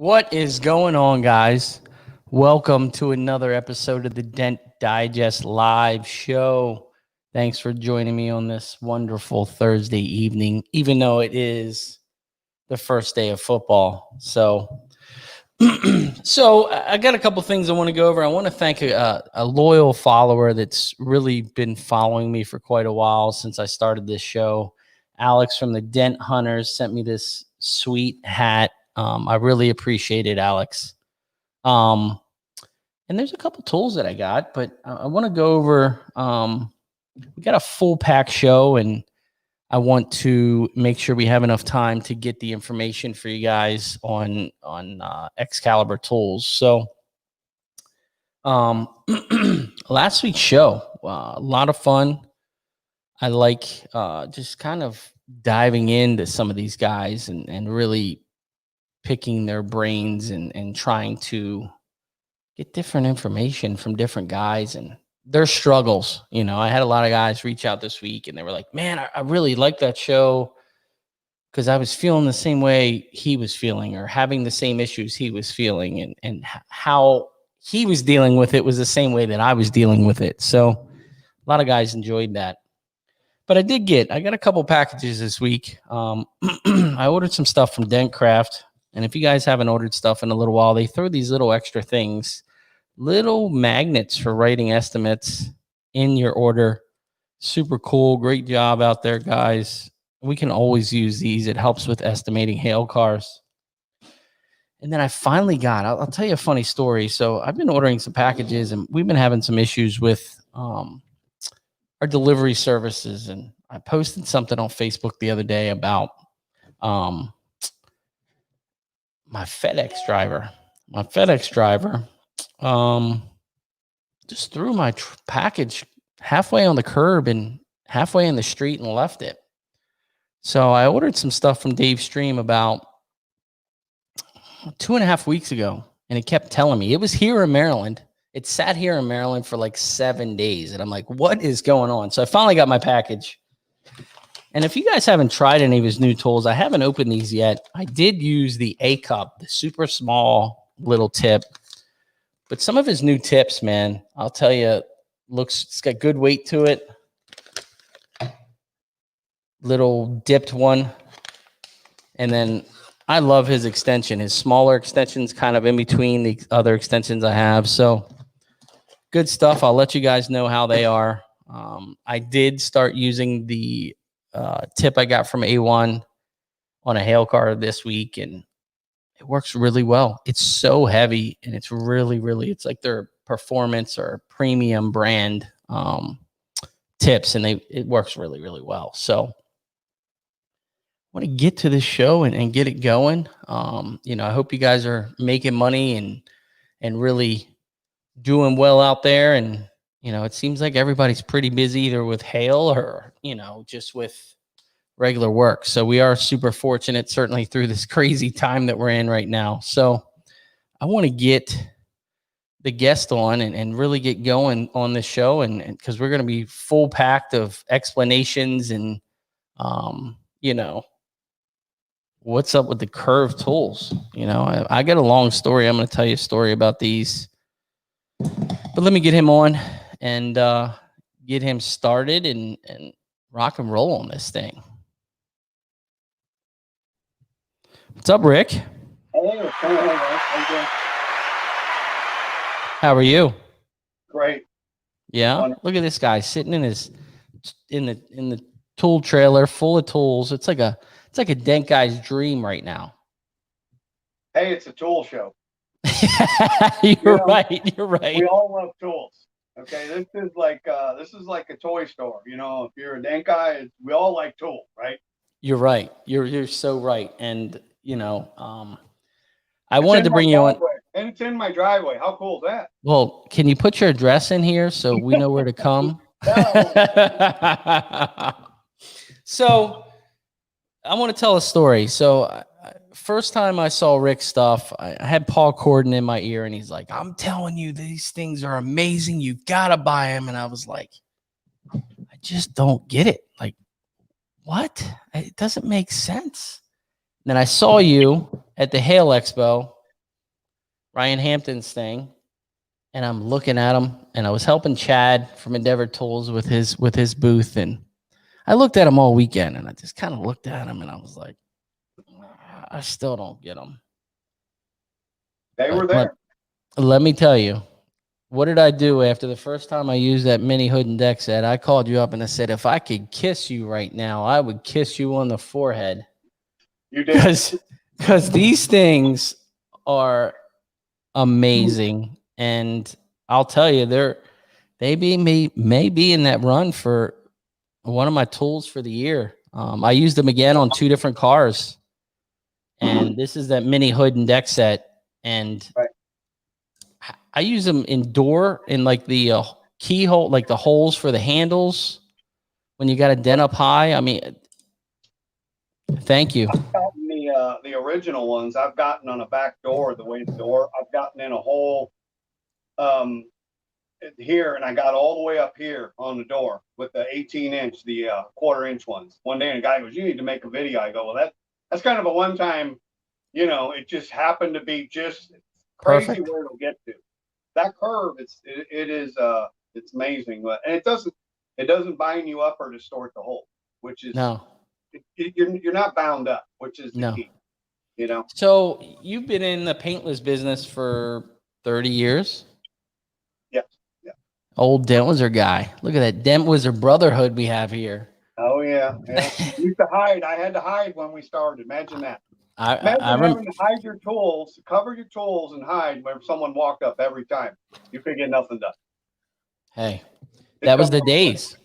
What is going on, guys? Welcome to another episode of the Dent Digest live show. Thanks for joining me on this wonderful Thursday evening, even though it is the first day of football. So I got a couple things I want to go over. I want to thank a loyal follower that's really been following me for quite a while since I started this show. Alex from the Dent Hunters sent me this sweet hat. I really appreciate it, Alex. And there's a couple tools that I got, but I want to go over, we got a full pack show, and I want to make sure we have enough time to get the information for you guys on Excalibur tools. So last week's show, a lot of fun. I like just kind of diving into some of these guys and really picking their brains and trying to get different information from different guys and their struggles. You know, I had a lot of guys reach out this week and they were like, man, I really like that show because I was feeling the same way he was feeling or having the same issues he was feeling, and how he was dealing with it was the same way that I was dealing with it. So a lot of guys enjoyed that. But I got a couple packages this week. I ordered some stuff from Dentcraft. And if you guys haven't ordered stuff in a little while, they throw these little extra things, little magnets for writing estimates in your order. Super cool. Great job out there, guys. We can always use these. It helps with estimating hail cars. And then I finally I'll tell you a funny story. So I've been ordering some packages, and we've been having some issues with our delivery services. And I posted something on Facebook the other day about my FedEx driver just threw my package halfway on the curb and halfway in the street and left it. So I ordered some stuff from Dave Stream about 2.5 weeks ago, and it kept telling me it was here in Maryland. It sat here in Maryland for like 7 days, and I'm like, what is going on? So I finally got my package. And if you guys haven't tried any of his new tools, I haven't opened these yet. I did use the A-Cup, the super small little tip. But some of his new tips, man, I'll tell you, it's got good weight to it. Little dipped one. And then I love his extension. His smaller extension's kind of in between the other extensions I have. So good stuff. I'll let you guys know how they are. I did start using the tip I got from A1 on a hail car this week, and it works really well. It's so heavy, and it's really, really, it's like their performance or premium brand tips, and it works really, really well. So I want to get to this show and get it going. I hope you guys are making money and really doing well out there. And it seems like everybody's pretty busy either with hail or, just with regular work. So we are super fortunate, certainly through this crazy time that we're in right now. So I want to get the guest on and really get going on this show. And because we're going to be full packed of explanations and, what's up with the curved tools. I got a long story. I'm going to tell you a story about these. But let me get him on and get him started and rock and roll on this thing. What's up, Rick? Hey, how are you? Great. Yeah. Wonderful. Look at this guy sitting in the tool trailer full of tools. It's like a dent guy's dream right now. Hey, it's a tool show. You're right. You're right. We all love tools. Okay, this is like a toy store. If you're a dent guy, we all like tools, right? You're right. You're so right. And I wanted to bring you on. And it's in my driveway. How cool is that? Well, can you put your address in here so we know where to come? So I want to tell a story. So first time I saw Rick's stuff, I had Paul Corden in my ear, and he's like, I'm telling you, these things are amazing. You got to buy them. And I was like, I just don't get it. Like, what? It doesn't make sense. And then I saw you at the Hail Expo, Ryan Hampton's thing, and I'm looking at him, and I was helping Chad from Endeavor Tools with his booth, and I looked at him all weekend, and I just kind of looked at him, and I was like, I still don't get them. They were But there. let me tell you, what did I do after the first time I used that mini hood and deck set? I called you up and I said, if I could kiss you right now, I would kiss you on the forehead. You did. Because these things are amazing, and I'll tell you, they may be in that run for one of my tools for the year. I used them again on 2 different cars, and this is that mini hood and deck set, and right. I use them indoor in like the keyhole, like the holes for the handles when you got a dent up high. I mean, thank you. I've gotten the original ones. I've gotten on a back door, the way the door. I've gotten in a hole here, and I got all the way up here on the door with the 18-inch, the quarter-inch ones. One day, and a guy goes, "You need to make a video." I go, "Well, that's kind of a one-time. It just happened to be just crazy Perfect. where it'll get to. That curve, it's amazing, and it doesn't bind you up or distort the hole, which is no. You're not bound up, which is the key. So you've been in the paintless business for 30 years. Yes. Yeah. Old Dent Wizard guy. Look at that Dent Wizard brotherhood we have here. Oh yeah. You used to hide. I had to hide when we started. Imagine that. Imagine having to hide your tools, cover your tools, and hide when someone walked up every time. You could get nothing done. Hey, that was the days.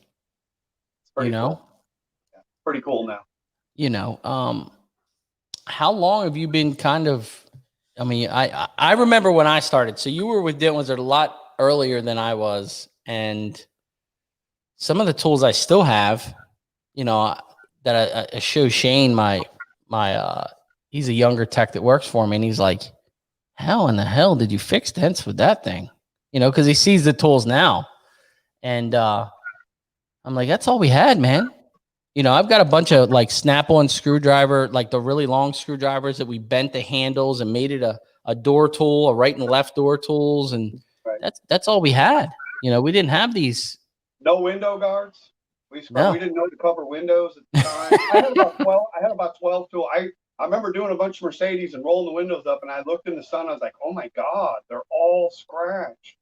Cool. Yeah, pretty cool now. How long have you been kind of? I mean, I remember when I started. So you were with Dent Wizard a lot earlier than I was, and some of the tools I still have, that I show Shane my he's a younger tech that works for me, and he's like, how in the hell did you fix dents with that thing? Because he sees the tools now. And I'm like, that's all we had, man. I've got a bunch of like snap-on screwdriver, like the really long screwdrivers that we bent the handles and made it a door tool, a right and left door tools. And that's all we had. We didn't have these. No window guards. We didn't know to cover windows at the time. I had about 12 tools. I remember doing a bunch of Mercedes and rolling the windows up, and I looked in the sun. I was like, "Oh my God, they're all scratched."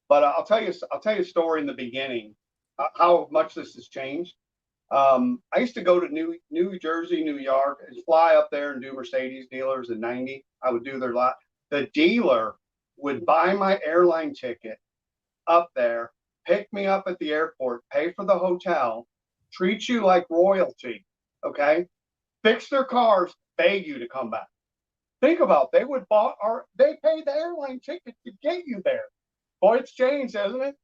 But I'll tell you a story in the beginning, how much this has changed. I used to go to New Jersey, New York, and fly up there and do Mercedes dealers in '90. I would do their lot. The dealer would buy my airline ticket up there, pick me up at the airport, pay for the hotel, treat you like royalty. Okay. Fix their cars, beg you to come back. Think about they paid the airline ticket to get you there. Boy, it's changed, hasn't it?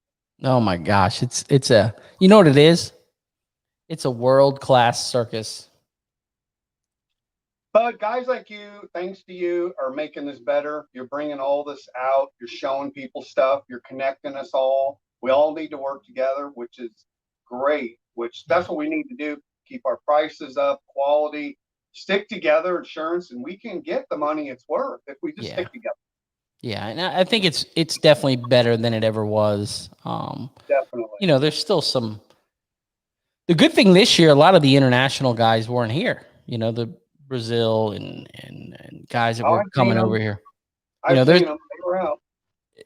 Oh my gosh. It's you know what it is? It's a world-class circus. But guys like you, thanks to you, are making this better. You're bringing all this out. You're showing people stuff. You're connecting us all. We all need to work together, which is great, that's what we need to do. Keep our prices up, quality, stick together, insurance, and we can get the money it's worth if we just stick together. Yeah, and I think it's definitely better than it ever was. Definitely. There's still some. The good thing this year, a lot of the international guys weren't here. The Brazil and guys that were coming over here. I've seen them. They were out.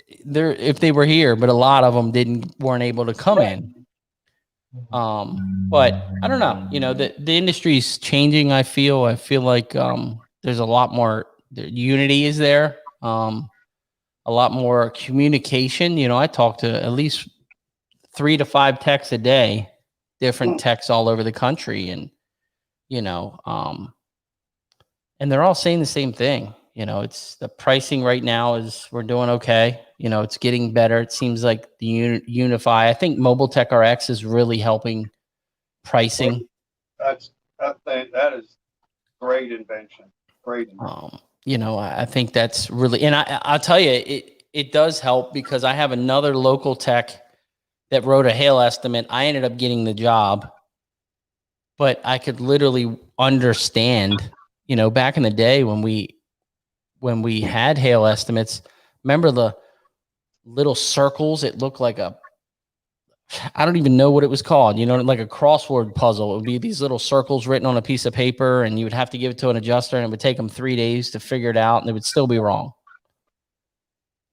If they were here, but a lot of them weren't able to come in. But I don't know. The industry's changing. I feel like there's a lot more unity is there. A lot more communication. I talk to at least 3 to 5 techs a day, different techs all over the country, and and they're all saying the same thing. It's the pricing right now is we're doing okay. It's getting better. It seems like the Unify. I think Mobile Tech RX is really helping pricing. That is great invention. Great invention. I think that's really, and I'll tell you, it does help because I have another local tech that wrote a hail estimate. I ended up getting the job, but I could literally understand, back in the day when when we had hail estimates, remember the little circles? It looked like I don't even know what it was called, like a crossword puzzle. It would be these little circles written on a piece of paper, and you would have to give it to an adjuster, and it would take them 3 days to figure it out, and it would still be wrong.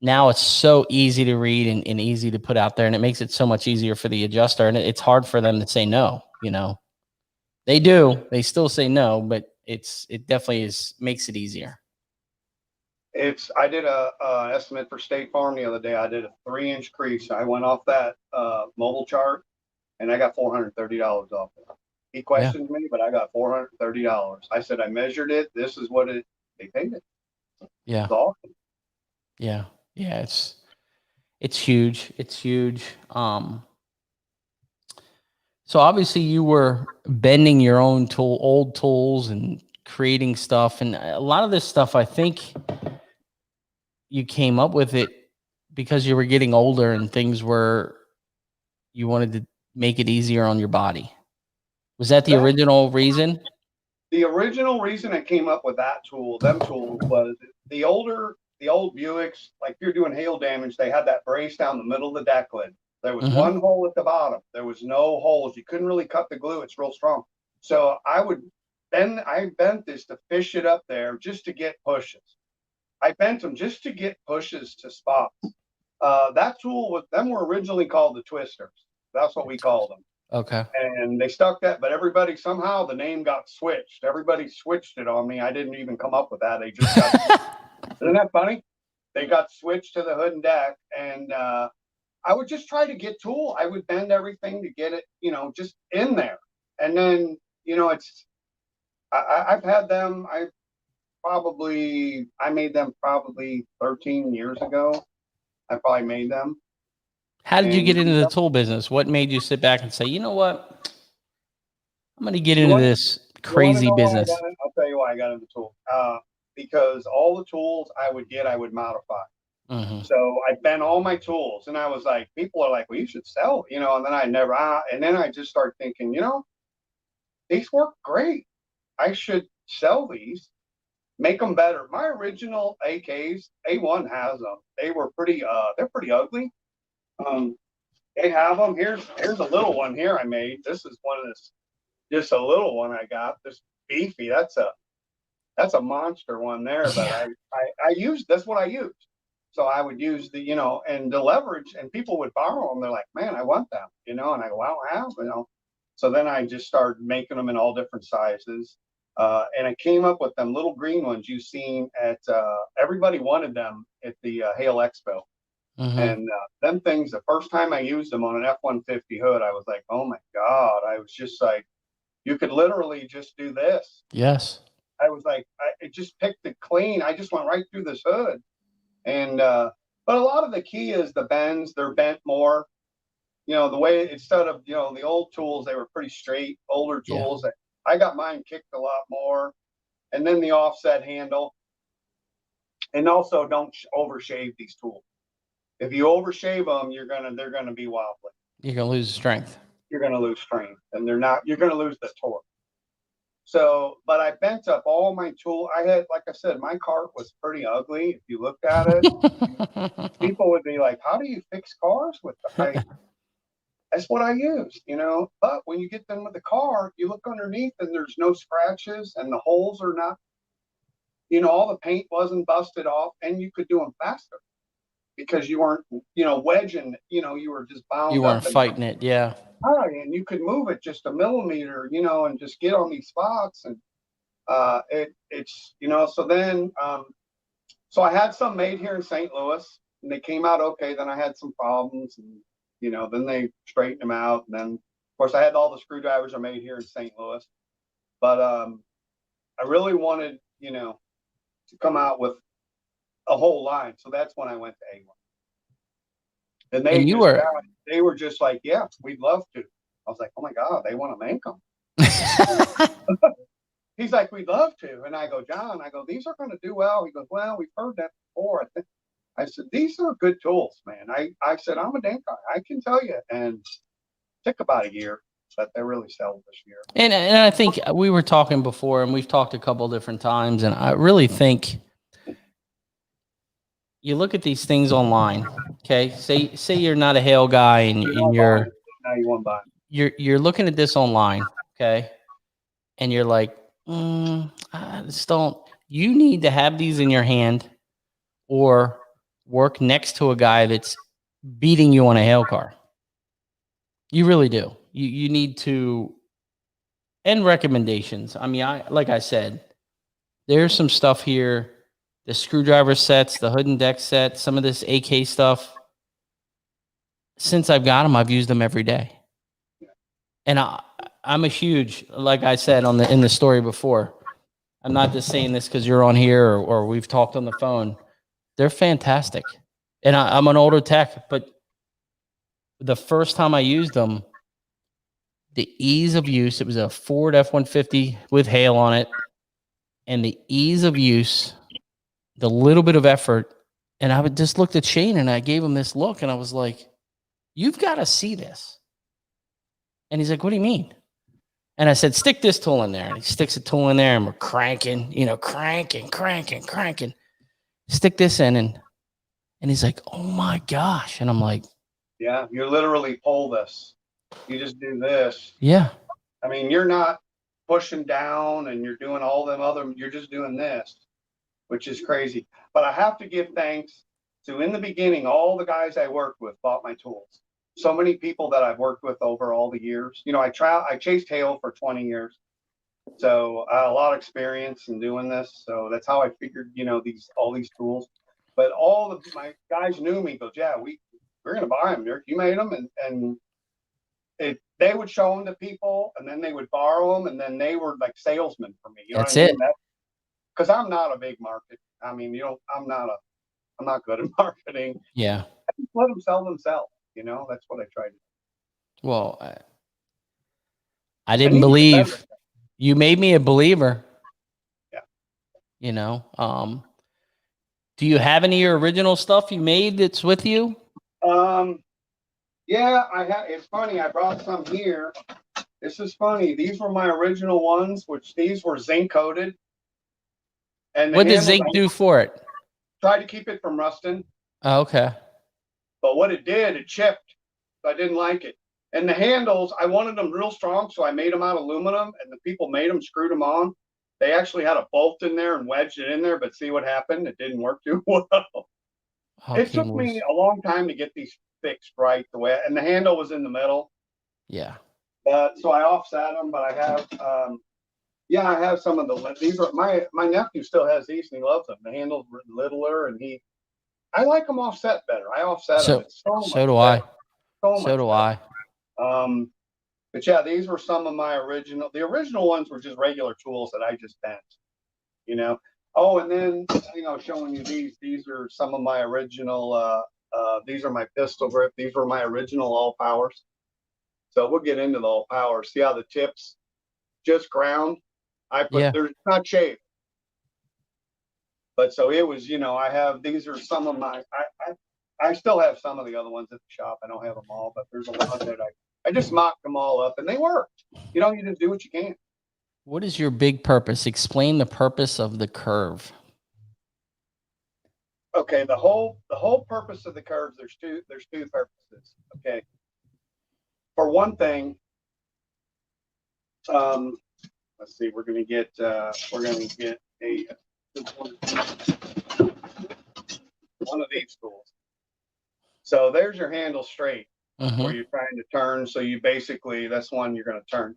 Now it's so easy to read and easy to put out there, and it makes it so much easier for the adjuster, and it's hard for them to say no, They do. They still say no, but it definitely makes it easier. I did a estimate for State Farm the other day. I did a 3-inch crease. I went off that mobile chart, and I got $430 off it. He questioned me, but I got $430. I said I measured it. This is what they paid it. Yeah. It's awesome. Yeah. Yeah. It's huge. It's huge. So obviously you were bending your own old tools and creating stuff, and a lot of this stuff, I think you came up with it because you were getting older and you wanted to make it easier on your body. Was that the original reason? The original reason I came up with them tools, was the old Buicks, like if you're doing hail damage, they had that brace down the middle of the deck lid. There was one hole at the bottom. There was no holes. You couldn't really cut the glue. It's real strong. So I bent this to fish it up there just to get pushes. I bent them just to get pushes to spots. That tool them were originally called the twisters. That's what we called them. Okay. And they stuck that, but everybody, somehow the name got switched. Everybody switched it on me. I didn't even come up with that. They just got, isn't that funny? They got switched to the hood and deck. And I would just try to get tool. I would bend everything to get it, just in there. And then, I've had them. I made them probably 13 years ago. I probably made them. How did you get into the tool business? What made you sit back and say, you know what? I'm going to get into this crazy business. I'll tell you why I got into tool. Because all the tools I would modify. Mm-hmm. So I bent all my tools, and I was like, people are like, well, you should sell, and then I just start thinking, these work great. I should sell these, make them better. My original AKs, A1 has them. They were they're pretty ugly. They have them. Here's a little one here I made. This is just a little one I got. This beefy. That's a monster one there. But that's what I used. So I would use and the leverage, and people would borrow them. They're like, man, I want them, and I go, well, I have, So then I just started making them in all different sizes. And I came up with them little green ones you've seen at, everybody wanted them at the Hail Expo. Mm-hmm. And them things, the first time I used them on an F-150 hood, I was like, oh my God. I was just like, you could literally just do this. Yes. I was like, it just picked it clean. I just went right through this hood. And, but a lot of the key is the bends, they're bent more, the way, instead of, the old tools, they were pretty straight, older tools. Yeah. I got mine kicked a lot more. And then the offset handle. And also don't overshave these tools. If you overshave them, they're going to be wobbly. You're going to lose strength. You're going to lose strength, and you're going to lose the torque. So, but I bent up all my tool. Like I said, my cart was pretty ugly. If you looked at it, people would be like, how do you fix cars with that? That's what I used, but when you get them with the car, you look underneath and there's no scratches, and the holes are not, all the paint wasn't busted off, and you could do them faster because you weren't, wedging, you were just bound. You weren't fighting it. Yeah. And you could move it just a millimeter, and just get on these spots. And it's, so then, so I had some made here in St. Louis, and they came out okay. Then I had some problems, and, then they straightened them out. And then, of course, I had all the screwdrivers are made here in St. Louis. But I really wanted, to come out with a whole line. So that's when I went to A1. And they were just like, yeah, we'd love to. I was like, oh my God, they want to make them. He's like, we'd love to. And I go, John, these are going to do well. He goes, well, we've heard that before. I said, these are good tools, man. I said, I'm a dent guy. I can tell you. And it took about a year, but they really sell this year. And I think we were talking before, and we've talked a couple of different times, and I really think you look at these things online. Okay, say you're not a hail guy and Now you want to buy. you're looking at this online. Okay, and you're like, I just don't. You need to have these in your hand or work next to a guy that's beating you on a hail car. You really do. You need to, and recommendations. I mean, like I said, there's some stuff here, the screwdriver sets, the hood and deck set, some of this AK stuff. Since I've got them, I've used them every day. And I'm a huge, like I said in the story before, I'm not just saying this because you're on here or we've talked on the phone. They're fantastic. And I'm an older tech, but the first time I used them, the ease of use, it was a Ford F-150 with hail on it, and the ease of use, the little bit of effort, and I would just look at Shane and I gave him this look and I was like, you've got to see this. And he's like, what do you mean? And I said, stick this tool in there. And he sticks a tool in there and we're cranking, cranking. Stick this in and he's like, oh my gosh. And I'm like, yeah, you literally pull this. You just do this. Yeah. I mean, you're not pushing down and you're doing all them other, you're just doing this, which is crazy. But I have to give thanks to, in the beginning, all the guys I worked with bought my tools. So many people that I've worked with over all the years. You know, I chased hail for 20 years. So I had a lot of experience in doing this. So that's how I figured, you know, all these tools. But all of my guys knew me, goes, yeah, we're going to buy them. You made them. And they would show them to people and then they would borrow them. And then they were like salesmen for me. You know that's what I it. mean? Because I'm not a big market. I mean, you know, I'm not good at marketing. Yeah. I just let them sell themselves. You know, that's what I tried to do. Well, I didn't believe. You made me a believer. Yeah. You know, do you have any of your original stuff you made that's with you? Yeah, I have. It's funny. I brought some here. This is funny. These were my original ones, which these were zinc coated. And what does zinc do for it? Tried to keep it from rusting. Oh, okay. But what it did, it chipped. So I didn't like it. And the handles, I wanted them real strong, so I made them out of aluminum. And the people made them, screwed them on. They actually had a bolt in there and wedged it in there, but see what happened? It didn't work too well. It took me a long time to get these fixed right the way, and the handle was in the middle. Yeah. So I offset them, but I have, I have some of these are my nephew still has these and he loves them. The handle's littler and I like them offset better. I offset them. So do I. So do I. But yeah, these were some of my the original ones were just regular tools that I just bent, you know. Oh, and then I think I was showing you these are some of my original, these are my pistol grip. These were my original all powers. So we'll get into the all powers. See how the tips just ground? They're not shaved. But so it was, you know, these are some of my, I still have some of the other ones at the shop. I don't have them all, but there's a lot that I just mocked them all up and they worked. You know, you just do what you can. What is your big purpose? Explain the purpose of the curve. Okay, the whole purpose of the curves, there's two purposes. Okay. For one thing, let's see, we're gonna get a one of these tools. So there's your handle straight where you're trying to turn. So you basically, that's one you're going to turn.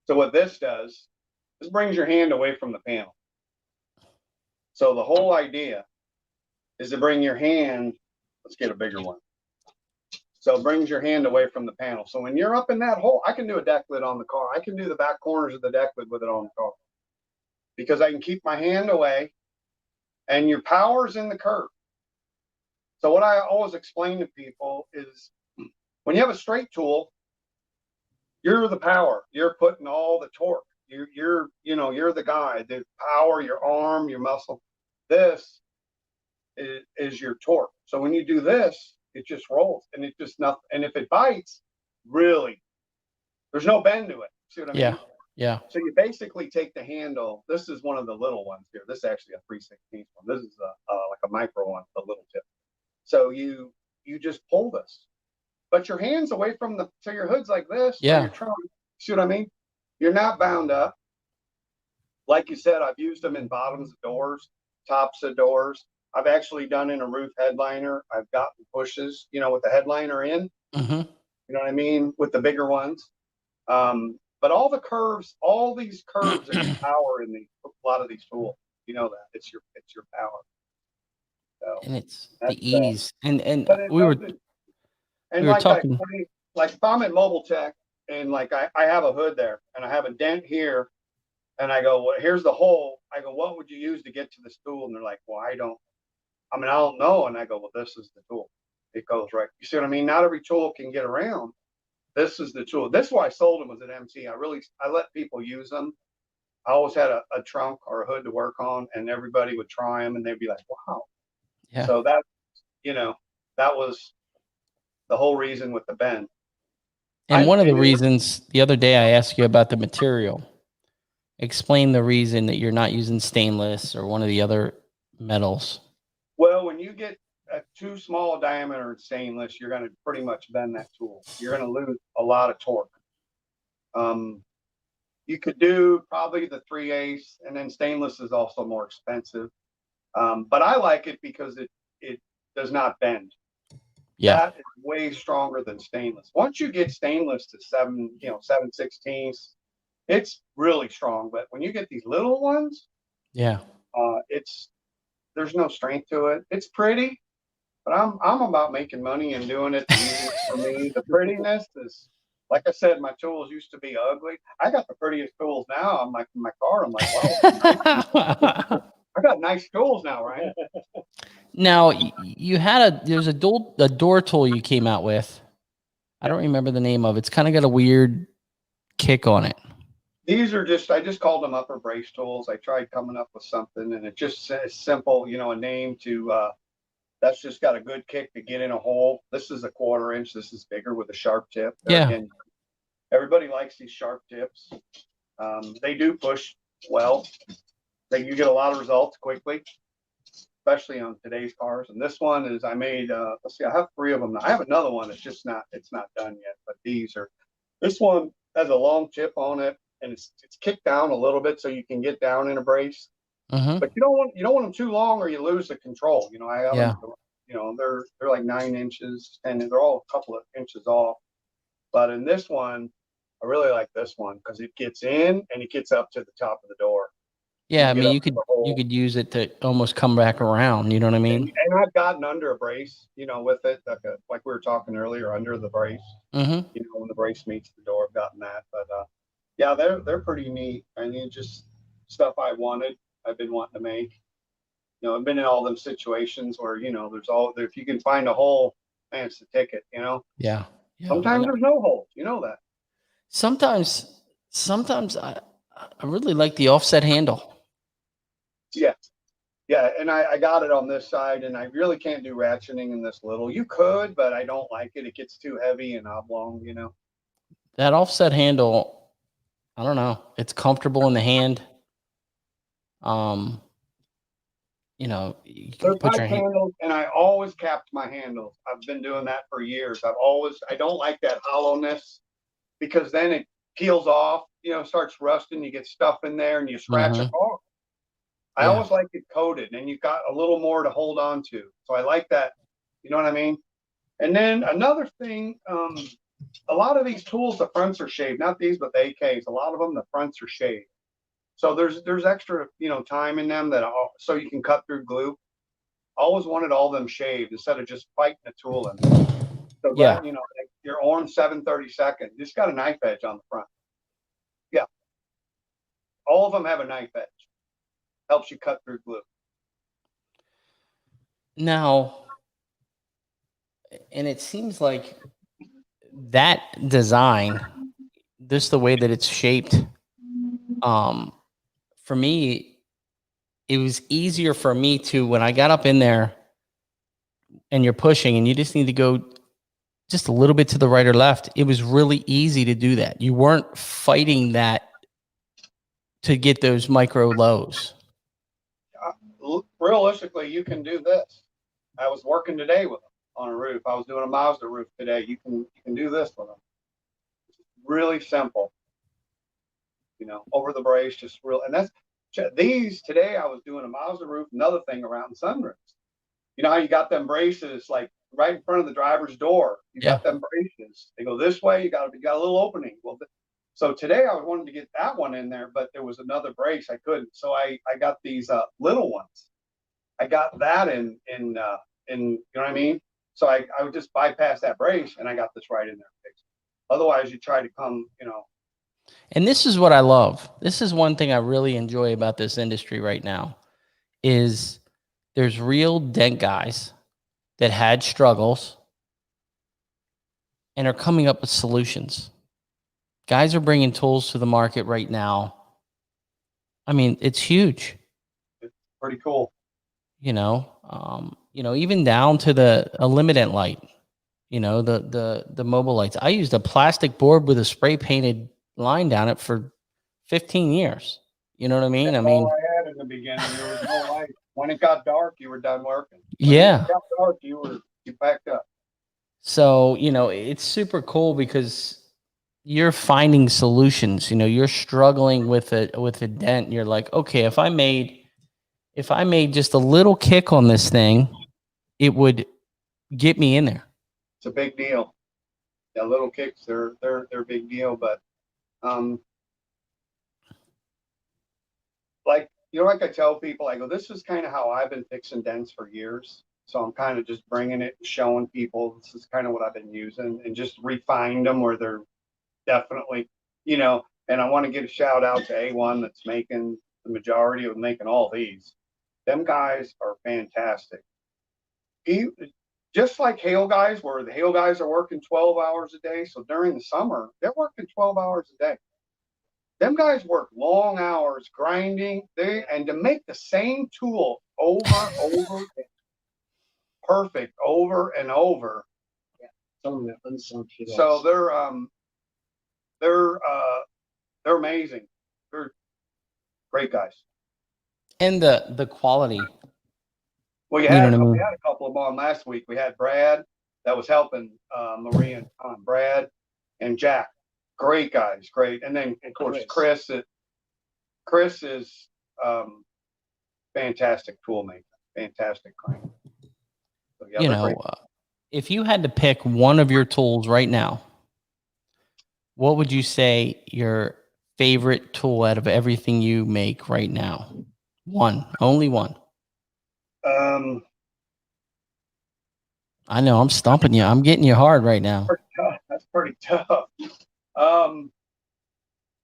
So what this does, this brings your hand away from the panel. So the whole idea is to bring your hand, let's get a bigger one. So it brings your hand away from the panel. So when you're up in that hole, I can do a deck lid on the car. I can do the back corners of the deck lid with it on the car because I can keep my hand away and your power's in the curve. So what I always explain to people is when you have a straight tool, you're the power. You're putting all the torque. You're the guy, the power, your arm, your muscle. This is your torque. So when you do this, it just rolls and it just nothing. And if it bites, really, there's no bend to it. See what I mean? Yeah. So you basically take the handle. This is one of the little ones here. This is actually a 3/16 one. This is like a micro one, a little tip. So you just pull this, but your hand's away from so your hood's like this, or your trunk. See what I mean? You're not bound up. Like you said, I've used them in bottoms of doors, tops of doors. I've actually done in a roof headliner. I've gotten pushes, with the headliner in. Mm-hmm. You know what I mean? With the bigger ones. But all these curves are power in a lot of these tools. You know that it's your power. So And it's the ease. And and we were talking. Like if I'm at Mobile Tech and like I have a hood there and I have a dent here and I go, well, here's the hole. I go, what would you use to get to this tool? And they're like, well, I don't know. And I go, well, this is the tool. It goes right. You see what I mean? Not every tool can get around. This is the tool. This is why I sold them as an MC. I let people use them. I always had a trunk or a hood to work on, and everybody would try them, and they'd be like, wow. Yeah. So that was the whole reason with the bend. And one of the reasons the other day I asked you about the material. Explain the reason that you're not using stainless or one of the other metals. Well, when you get a too small a diameter in stainless, you're going to pretty much bend that tool. You're going to lose a lot of torque. You could do probably the 3/8, and then stainless is also more expensive. But I like it because it does not bend. Yeah. That is way stronger than stainless. Once you get stainless to 7/16, it's really strong. But when you get these little ones, yeah, there's no strength to it. It's pretty, but I'm about making money and doing it for me. The prettiness is, like I said, my tools used to be ugly. I got the prettiest tools now. I'm like in my car. I'm like, wow, I got nice tools now, right? Now there's a door tool you came out with. I don't remember the name of it. It's kind of got a weird kick on it. These are I just called them upper brace tools. I tried coming up with something, and it just says simple, a name to, that's just got a good kick to get in a hole. This is a 1/4 inch. This is bigger with a sharp tip. Yeah. Again, everybody likes these sharp tips. They do push well. You get a lot of results quickly, especially on today's cars. And this one is I made. Let's see, I have 3 of them. I have another one. It's not done yet. But this one has a long tip on it, and it's kicked down a little bit so you can get down in a brace. Mm-hmm. But you don't want them too long or you lose the control. I have them. They're like 9 inches, and they're all a couple of inches off. But in this one, I really like this one because it gets in and it gets up to the top of the door. Yeah, I mean, you could use it to almost come back around. You know what I mean? And I've gotten under a brace, with it, like we were talking earlier, under the brace. Mm-hmm. When the brace meets the door, I've gotten that. But yeah, they're pretty neat. I mean, just stuff I've been wanting to make. I've been in all them situations where if you can find a hole, man, it's the ticket. Yeah. Sometimes there's no holes. You know that. Sometimes I really like the offset handle. Yeah, and I got it on this side, and I really can't do ratcheting in this little. You could, but I don't like it. It gets too heavy and oblong, That offset handle, I don't know. It's comfortable in the hand. You can put your handles, and I always capped my handles. I've been doing that for years. I don't like that hollowness because then it peels off, starts rusting. You get stuff in there, and you scratch it off. I always like it coated, and you've got a little more to hold on to. So I like that. You know what I mean? And then another thing, a lot of these tools, the fronts are shaved. Not these, but the AKs. A lot of them, the fronts are shaved. So there's extra, time in them so you can cut through glue. I always wanted all them shaved instead of just fighting the tool in. So like your orange 7/32, just got a knife edge on the front. Yeah. All of them have a knife edge. Helps you cut through glue. Now, and it seems like that design, just the way that it's shaped, for me, it was easier for me to, when I got up in there and you're pushing and you just need to go just a little bit to the right or left, it was really easy to do that. You weren't fighting that to get those micro lows? Realistically, you can do this. I was working today with them on a roof. I was doing a Mazda roof today. You can do this with them. It's really simple. You know, over the brace, just real. And that's these today. I was doing a Mazda roof. Another thing around sunroofs. You know how you got them braces like right in front of the driver's door. You got them braces. They go this way. You got a little opening. Well, so today I wanted to get that one in there, but there was another brace I couldn't. So I got these little ones. I got that in you know what I mean. So I would just bypass that brace, and I got this right in there fixed. Otherwise, you try to come, you know. And this is what I love. This is one thing I really enjoy about this industry right now is there's real dent guys that had struggles and are coming up with solutions. Guys are bringing tools to the market right now. I mean, it's huge. It's pretty cool. You know, even down to the illuminant light, you know, the mobile lights. I used a plastic board with a spray painted line down it for 15 years. You know what I mean? That's all I had in the beginning. There was no light. When it got dark, you were done working. When it got dark, you packed up. So, you know, it's super cool because you're finding solutions. You know, you're struggling with a dent. And you're like, okay, if I made just a little kick on this thing, it would get me in there. It's a big deal. Yeah, little kicks, they're a big deal. But like, you know, like I tell people, I go, this is kind of how I've been fixing dents for years. So I'm kind of just bringing it, showing people this is kind of what I've been using, and just refined them where they're definitely, you know. And I want to give a shout out to A1 that's making the majority of making all these. Them guys are fantastic. Just like Hail guys, where the Hail guys are working 12 hours a day. So during the summer, they're working 12 hours a day. Them guys work long hours grinding. And to make the same tool over, perfect over and over. Yeah, some of that unsung. So they're amazing. They're great guys. And the quality. Well, we had a couple of them on last week. We had Brad that was helping Maria and Tom. Brad and Jack, great guys, great. And then of course Chris is fantastic tool maker, fantastic grinder. So, yeah, you know, if you had to pick one of your tools right now, what would you say your favorite tool out of everything you make right now? One, only one. I know I'm stumping you. I'm getting you hard right now. That's pretty tough.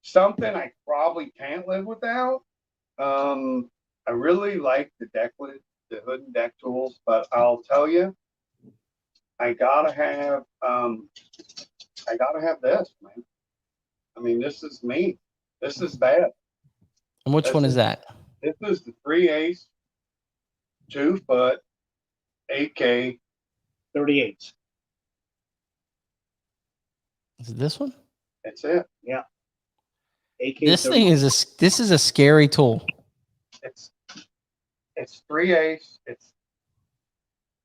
Something I probably can't live without. I really like the hood and deck tools, but I'll tell you, I gotta have this, man. I mean, this is me. This is bad. And which one is that? This is the 3/8, 2-foot, 8K. 38. Is it this one? That's it. Yeah. AK this thing is a scary tool. It's 3/8. It's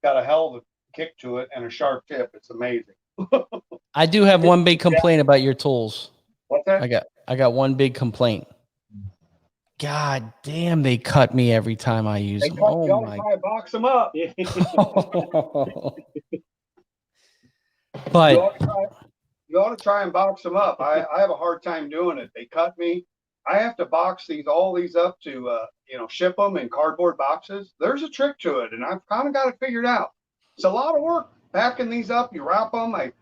got a hell of a kick to it and a sharp tip. It's amazing. I do have one big complaint about your tools. What's that? I got one big complaint. God damn, they cut me every time I use them. Oh my! Try to box them up. But you ought to try and box them up. I have a hard time doing it. They cut me. I have to box all these up to ship them in cardboard boxes. There's a trick to it, and I've kind of got it figured out. It's a lot of work packing these up. You wrap them. I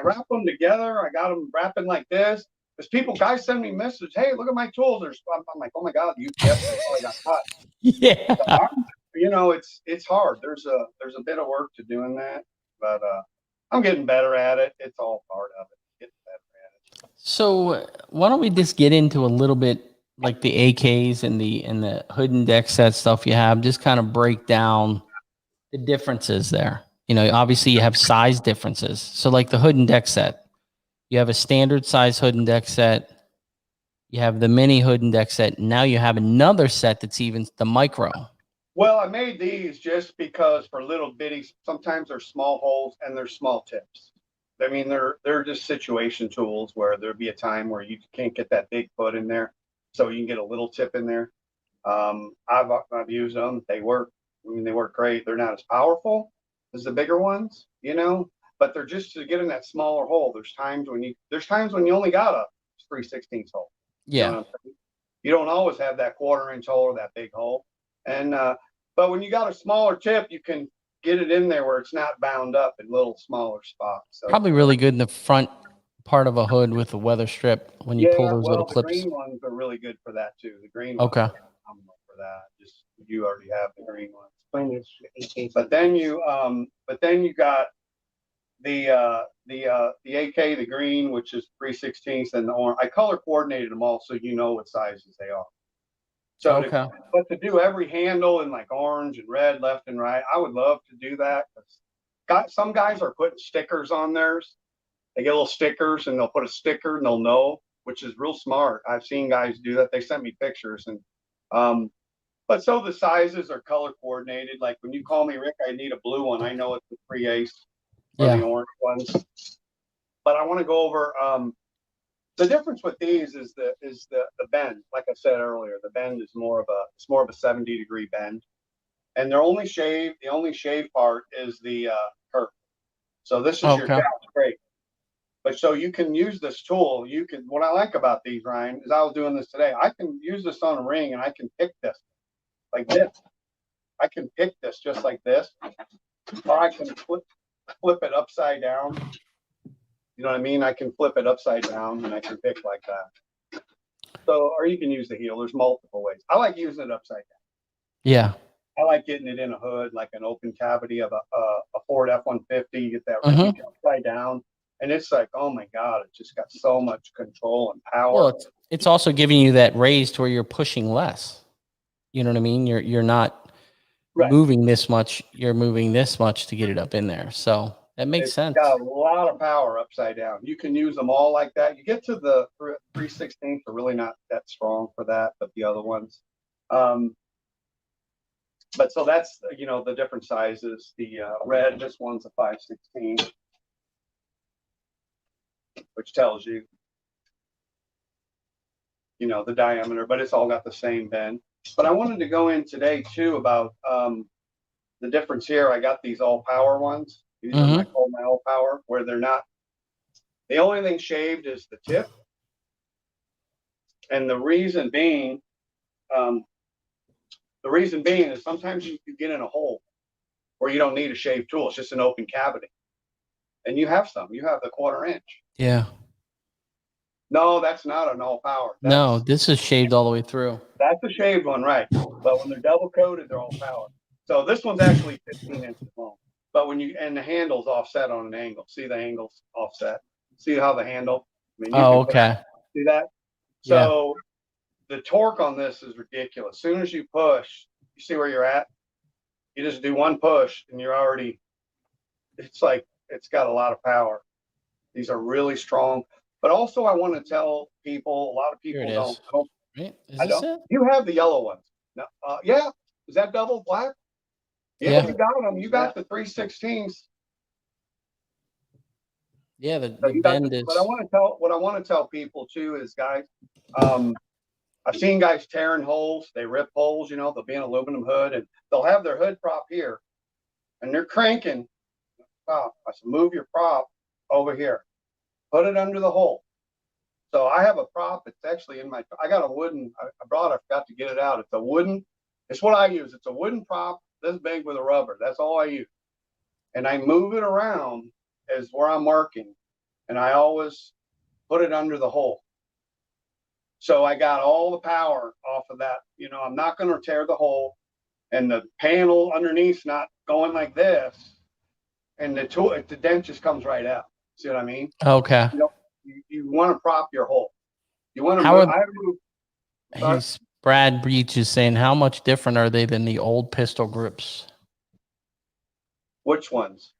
wrap them together. I got them wrapping like this. There's guys send me messages. Hey, look at my tools. I'm like, oh my God, UPS probably got cut. Yeah. So it's hard. There's a bit of work to doing that, but I'm getting better at it. It's all part of it. Getting better at it. So why don't we just get into a little bit like the AKs and the hood and deck set stuff you have? Just kind of break down the differences there. You know, obviously you have size differences. So like the hood and deck set. You have a standard size hood and deck set. You have the mini hood and deck set. Now you have another set that's even the micro. Well, I made these just because for little bitty, sometimes they're small holes and they're small tips. I mean, they're just situation tools where there'll be a time where you can't get that big foot in there, so you can get a little tip in there. I've used them. They work. I mean, they work great. They're not as powerful as the bigger ones, you know, but they're just to get in that smaller hole. There's times when you only got a 3/16 hole. You know Yeah. what I'm saying? You don't always have that 1/4 inch hole or that big hole. And but when you got a smaller tip, you can get it in there where it's not bound up in little smaller spots. So Probably really good in the front part of a hood with a weather strip when you pull yeah, those little well, the clips. green ones are really good for that too. The green ones Okay. are phenomenal for that. Just you already have the green ones. Finesse 18. But then you got the AK, the green, which is 3/16, and the orange. I color coordinated them all so you know what sizes they are. So Okay. but to do every handle in like orange and red, left and right, I would love to do that. Some guys are putting stickers on theirs. They get little stickers and they'll put a sticker and they'll know, which is real smart. I've seen guys do that. They sent me pictures and but so the sizes are color coordinated. Like when you call me, Rick, I need a blue one. I know it's the 3/8 or the orange ones. But I want to go over the difference with these is the bend. Like I said earlier, the bend is more of a 70-degree bend. And the only shave part is the curve. So this is your Okay. gap scrape. But so you can use this tool. What I like about these, Ryan, is I was doing this today. I can use this on a ring and I can pick this like this. I can pick this just like this, or I can flip it upside down. You know what I mean? I can flip it upside down and I can pick like that. So, or you can use the heel. There's multiple ways. I like using it upside down. Yeah. I like getting it in a hood, like an open cavity of a Ford F-150. You get that upside down. And it's like, oh my God, it just got so much control and power. Well, it's also giving you that raise to where you're pushing less. You know what I mean? You're not moving this much. You're moving this much to get it up in there. So that makes sense. Got a lot of power upside down. You can use them all like that. You get to the 3/16 are really not that strong for that, but the other ones. But so that's the different sizes. The red, this one's a 5/16. Which tells you, the diameter, but it's all got the same bend. But I wanted to go in today too about the difference here. I got these all power ones. These are my all power, where they're not. The only thing shaved is the tip, and the reason being is sometimes you get in a hole where you don't need a shave tool. It's just an open cavity, and you have the 1/4 inch. Yeah. No, that's not an all power. No, this is shaved all the way through. That's a shaved one, right? But when they're double coated, they're all power. So this one's actually 15 inches long. But and the handle's offset on an angle. See the angle's offset. See how the handle? I mean, okay. See that? So the torque on this is ridiculous. As soon as you push, you see where you're at? You just do one push and you're already, it's like, it's got a lot of power. These are really strong. But also I want to tell people, a lot of people don't. Right? Is this it? You have the yellow ones. No, yeah. Is that double black? Yeah, you got them. You got the 3/16s. Yeah, the bend is. But what I want to tell people too is, guys, I've seen guys tearing holes. They rip holes. They'll be an aluminum hood and they'll have their hood prop here, and they're cranking. I said, move your prop over here. Put it under the hole. So I have a prop. It's actually I got a wooden, I forgot to get it out. It's what I use. It's a wooden prop this big with a rubber. That's all I use. And I move it around as where I'm marking. And I always put it under the hole. So I got all the power off of that. I'm not going to tear the hole. And the panel underneath's not going like this. And the dent just comes right out. See what I mean? Okay. You want to prop your hole. You want to Brad Breach is saying, how much different are they than the old pistol grips? Which ones?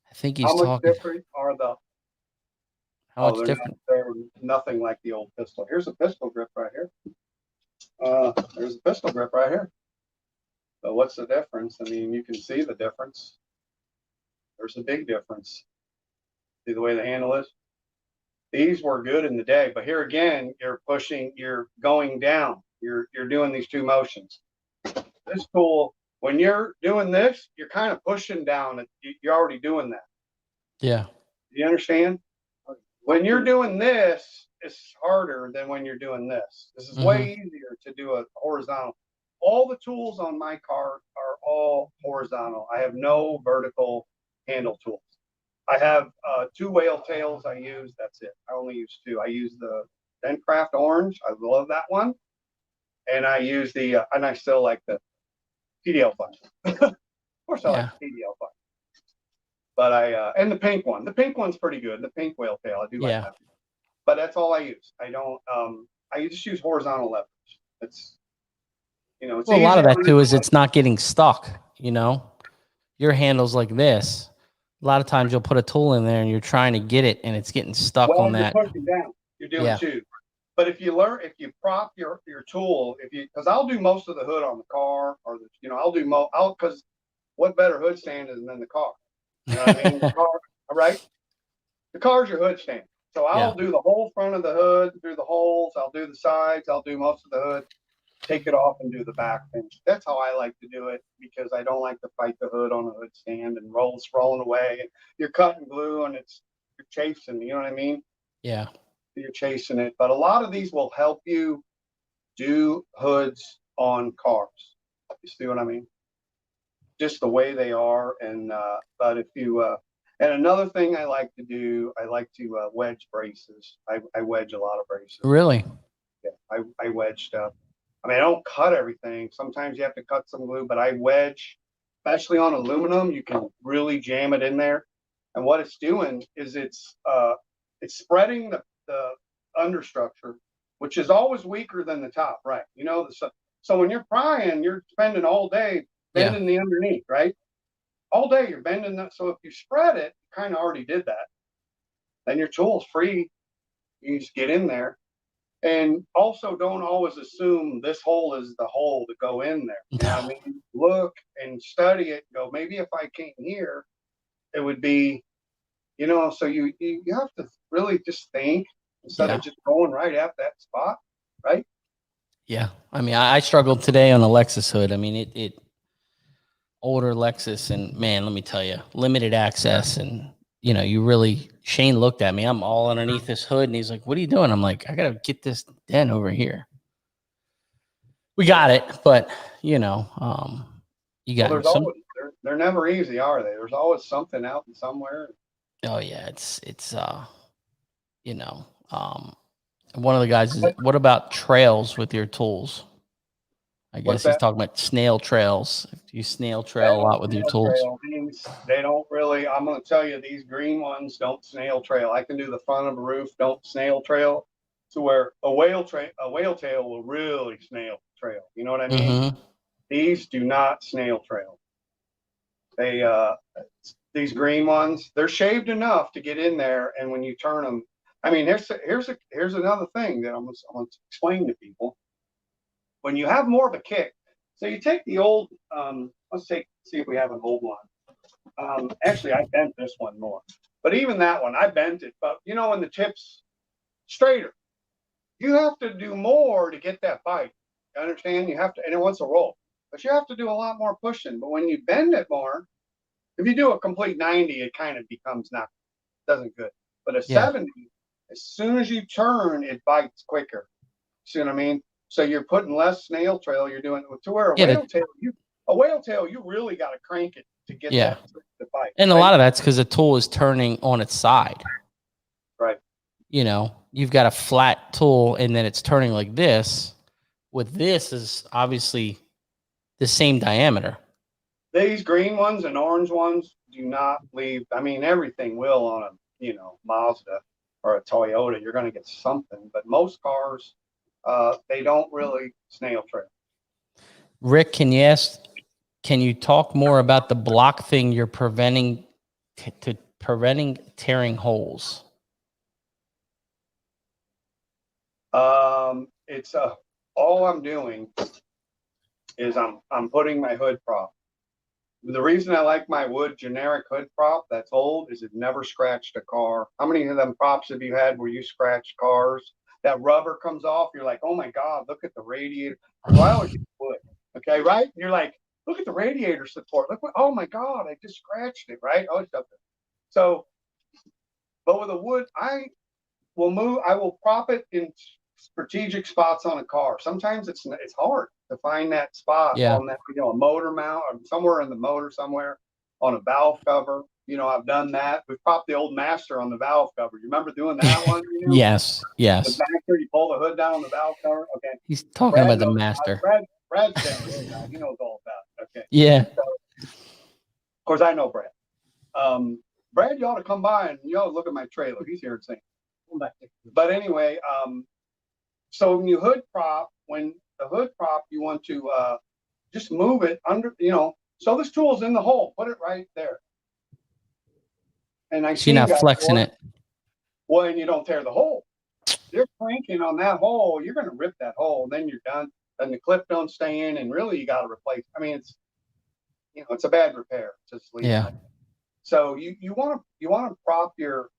I think he's how much talking. Different are the? How much different? They're nothing like the old pistol. Here's a pistol grip right here. There's a pistol grip right here. So what's the difference? I mean, you can see the difference. There's a big difference. See the way the handle is? These were good in the day, but here again, you're going down. You're doing these two motions. This tool, when you're doing this, you're kind of pushing down. You're already doing that. Yeah. You understand? When you're doing this, it's harder than when you're doing this. This is way easier to do a horizontal. All the tools on my car are all horizontal. I have no vertical handle tools. I have 2 whale tails I use. That's it. I only use 2. I use the Dentcraft Orange. I love that one. And I use and I still like the PDL 5. Of course I like the PDL 5. But and the pink one. The pink one's pretty good. The pink whale tail. I do like that. But that's all I use. I don't, I just use horizontal leverage. It's, it's a lot of that too is it's not getting stuck, your handle's like this. A lot of times you'll put a tool in there and you're trying to get it and it's getting stuck on that. You're pushing down. You're doing 2. But if you prop your tool, because I'll do most of the hood on the car or I'll do because what better hood stand is than the car? You know what I mean? The car, right? The car's your hood stand. So I'll do the whole front of the hood through the holes. I'll do the sides. I'll do most of the hood. Take it off and do the back finish. That's how I like to do it because I don't like to fight the hood on the hood stand and rolling away. And you're cutting glue and you're chasing. You know what I mean? Yeah. You're chasing it. But a lot of these will help you do hoods on cars. You see what I mean? Just the way they are. And but if you and another thing I like to do, I like to wedge braces. I wedge a lot of braces. Really? Yeah, I wedge stuff. I mean, I don't cut everything. Sometimes you have to cut some glue, but I wedge, especially on aluminum. You can really jam it in there. And what it's doing is it's spreading the understructure, which is always weaker than the top, right? So when you're prying, you're spending all day bending the underneath, right? All day you're bending that. So if you spread it, you kind of already did that. Then your tool's free. You just get in there. And also don't always assume this hole is the hole to go in there. You know what I mean? Look and study it. Go, maybe if I came here, it would be, so you have to really just think instead of just going right at that spot, right? Yeah. I mean, I struggled today on a Lexus hood. I mean, it older Lexus and man, let me tell you, limited access and Shane looked at me. I'm all underneath this hood and he's like, "What are you doing?" I'm like, "I got to get this dent over here." We got it, but you got some. They're never easy, are they? There's always something out somewhere. Oh yeah, it's one of the guys is, what about trails with your tools? I guess he's talking about snail trails. You snail trail a lot with your tools. They don't really. I'm going to tell you, these green ones don't snail trail. I can do the front of a roof, don't snail trail, to where a whale tail will really snail trail. You know what I mean? These do not snail trail. These green ones, they're shaved enough to get in there, and when you turn them, I mean, here's another thing that I'm going to explain to people. When you have more of a kick, so you take the old, let's see if we have an old one. Actually, I bent this one more, but even that one, I bent it. But when the tip's straighter, you have to do more to get that bite. You understand? You have to, and it wants to roll, but you have to do a lot more pushing. But when you bend it more, if you do a complete 90, it kind of becomes not, doesn't good. But a 70, as soon as you turn, it bites quicker. See what I mean? So you're putting less snail trail. You're doing to where a whale tail, you really got to crank it to get that to bite. And a lot of that's because the tool is turning on its side. Right. You've got a flat tool and then it's turning like this. With this is obviously the same diameter. These green ones and orange ones do not leave. I mean, everything will on a Mazda or a Toyota. You're going to get something, but most cars. They don't really snail trail. Rick, can you talk more about the block thing you're preventing tearing holes? It's all I'm doing is I'm putting my hood prop. The reason I like my wood generic hood prop that's old is it never scratched a car. How many of them props have you had where you scratched cars? That rubber comes off, you're like, oh my God, look at the radiator. So I always use wood. Okay, right? And you're like, look at the radiator support. Look what, oh my God, I just scratched it, right? Oh, stuff. So, but with a wood, I will prop it in strategic spots on a car. Sometimes it's hard to find that spot on that, a motor mount or somewhere in the motor somewhere on a valve cover. I've done that. We propped the old Master on the valve cover. You remember doing that one? Yes. The Master, you pull the hood down on the valve cover. Okay. He's talking about the Master. Brad's down there. He knows all about it. Okay. Yeah. So, of course, I know Brad. Brad, you ought to come by and you ought to look at my trailer. He's here at St. But anyway, so when you hood prop, you want to just move it under, so this tool's in the hole, put it right there. And you're not flexing it. Well, and you don't tear the hole. You're cranking on that hole, you're going to rip that hole, and then you're done. And the clip don't stay in, and really you got to replace. I mean, it's a bad repair. Just leave it. So you want to prop or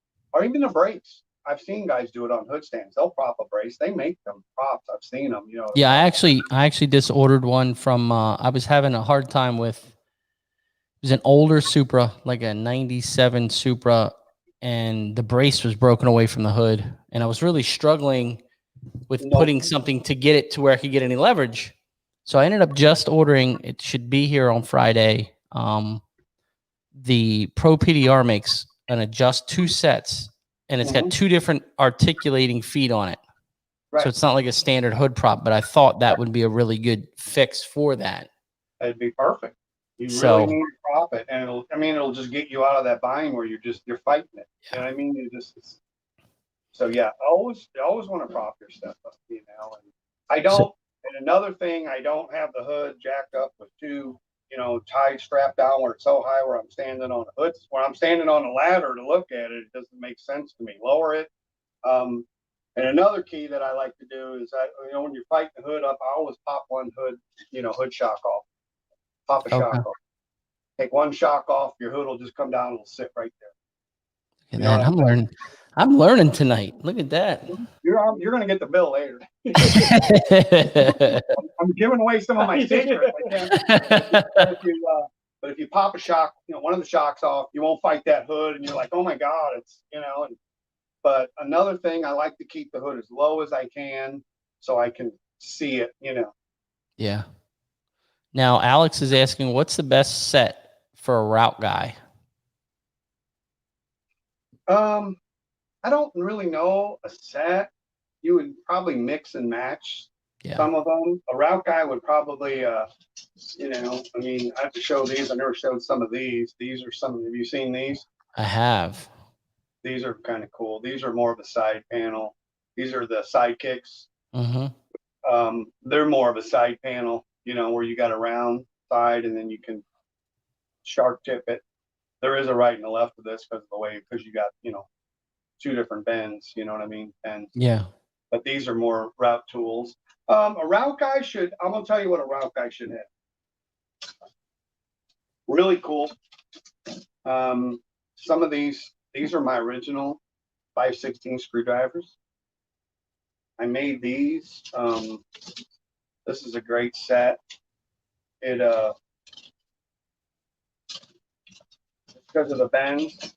even a brace. I've seen guys do it on hood stands. They'll prop a brace. They make them props. I've seen them. Yeah, I actually just ordered one from. I was having a hard time with. It was an older Supra, like a '97 Supra, and the brace was broken away from the hood, and I was really struggling with putting something to get it to where I could get any leverage. So I ended up just ordering. It should be here on Friday. The Pro PDR makes an adjust 2 sets. And it's got 2 different articulating feet on it. Right. So it's not like a standard hood prop, but I thought that would be a really good fix for that. It'd be perfect. You really need to prop it. And it'll just get you out of that bind where you're fighting it. You know what I mean? So yeah, always want to prop your stuff up, And and another thing, I don't have the hood jacked up with 2, tied strapped down where it's so high where I'm standing on a hood. When I'm standing on a ladder to look at it, it doesn't make sense to me. Lower it. And another key that I like to do is when you fight the hood up, I always pop one hood, hood shock off. Pop a shock off. Take one shock off, your hood will just come down and it'll sit right there. Look at that. I'm learning tonight. Look at that. You're going to get the bill later. I'm giving away some of my secrets. But if you pop a shock, one of the shocks off, you won't fight that hood, and you're like, oh my God, But another thing, I like to keep the hood as low as I can so I can see it. Yeah. Now Alex is asking, what's the best set for a route guy? I don't really know a set. You would probably mix and match some of them. A route guy would probably, I have to show these. I never showed some of these. These are some. Have you seen these? I have. These are kind of cool. These are more of a side panel. These are the sidekicks. They're more of a side panel, where you got a round side and then you can sharp tip it. There is a right and a left of this because you got, 2 different bends, you know what I mean? And but these are more route tools. A route guy I'm gonna tell you what a route guy should have. Really cool. Some of these are my original 5/16 screwdrivers. I made these. This is a great set. It because of the bends.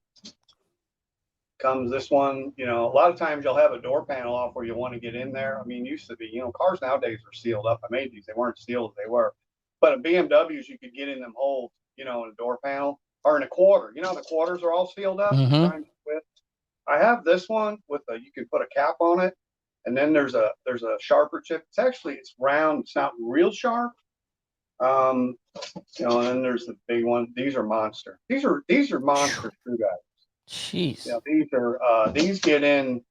Comes this one, a lot of times you'll have a door panel off where you want to get in there. I mean, used to be, cars nowadays are sealed up. I made these, they weren't sealed, they were. But in BMWs, you could get in them holes, in a door panel or in a quarter. The quarters are all sealed up. I have this one with you can put a cap on it, and then there's a sharper tip. It's round. It's not real sharp. And then there's the big one. These are monster. These are monster screwdrivers. Jeez. These get in.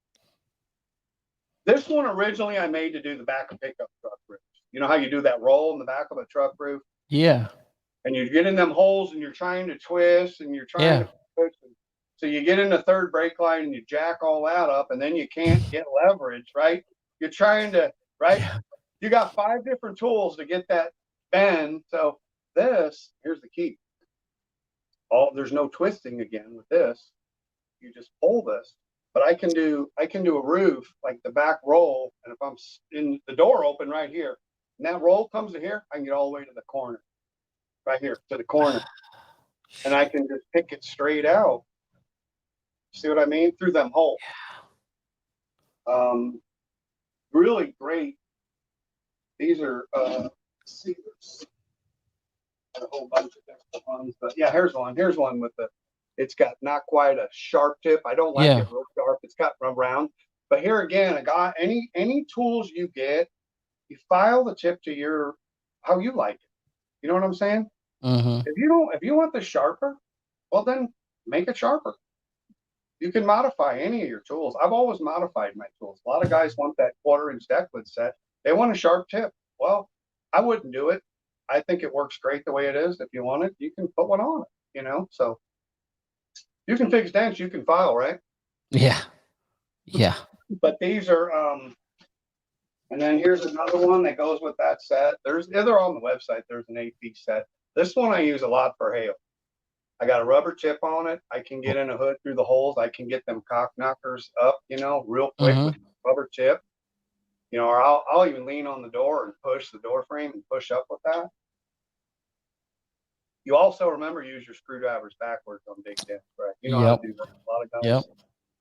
This one originally I made to do the back of pickup truck roofs. You know how you do that roll in the back of a truck roof? Yeah. And you get in them holes and you're trying to twist and you're trying to push. So you get in the third brake line and you jack all that up and then you can't get leverage, right? You're trying to, right? Yeah. You got 5 different tools to get that bend. So this, here's the key. There's no twisting again with this. You just pull this. But I can do a roof like the back roll, and if I'm in the door open right here, and that roll comes to here, I can get all the way to the corner, right here to the corner, and I can just pick it straight out. See what I mean? Through them holes. Really great. These are cedars. A whole bunch of different ones, but yeah, here's one. Here's one with the. It's got not quite a sharp tip. I don't like it real sharp. It's got round. But here again, any tools you get, you file the tip to how you like it. You know what I'm saying? Mm-hmm. If you want the sharper, well then make it sharper. You can modify any of your tools. I've always modified my tools. A lot of guys want that 1/4-inch decklid set. They want a sharp tip. Well, I wouldn't do it. I think it works great the way it is. If you want it, you can put one on it. So you can fix dents, you can file, right? Yeah. Yeah. But these are and then here's another one that goes with that set. They're on the website. There's an 8-piece set. This one I use a lot for hail. I got a rubber tip on it. I can get in a hood through the holes. I can get them cock knockers up, real quick with rubber tip. Or I'll even lean on the door and push the door frame and push up with that. You also remember use your screwdrivers backwards on big dents, right? You know how to do that. A lot of guys.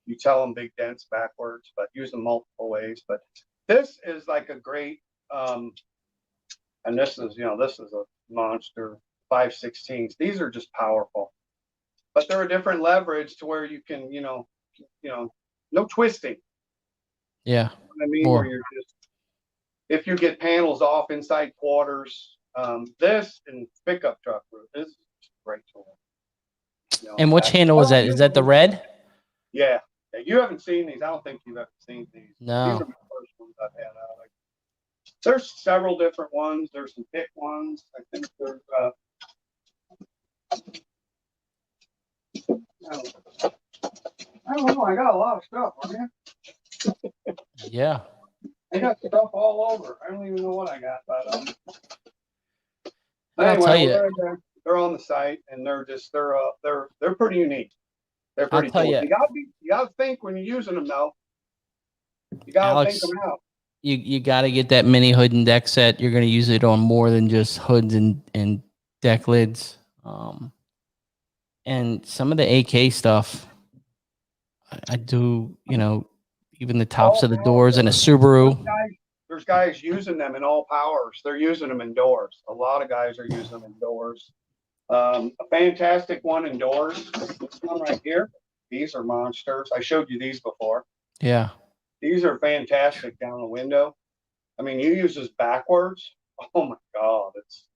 You tell them big dents backwards, but use them multiple ways. But this is like a great, and this is a monster 5/16. These are just powerful, but they're a different leverage to where you can, no twisting. Yeah. You know what I mean, where you're just, if you get panels off inside quarters, this and pickup truck roof is a great tool. And which handle was that? Is that the red? Yeah. You haven't seen these. I don't think you've ever seen these. No. These are my first ones I've had out. There's several different ones. There's some pick ones. I think there's I don't know. I got a lot of stuff, man. Yeah. I got stuff all over. I don't even know what I got, but I'll anyway, tell you. they're on the site, and they're pretty unique. They're pretty tell cool. you. You gotta think when you're using them, though. You gotta Alex, think them out. You got to get that mini hood and deck set. You're going to use it on more than just hoods and deck lids. And some of the AK stuff, I do, even the tops of the doors and a Subaru. There's guys using them in all powers. They're using them indoors. A lot of guys are using them indoors. A fantastic one indoors. This one right here. These are monsters. I showed you these before. Yeah. These are fantastic down the window. I mean, you use this backwards. Oh my God. It's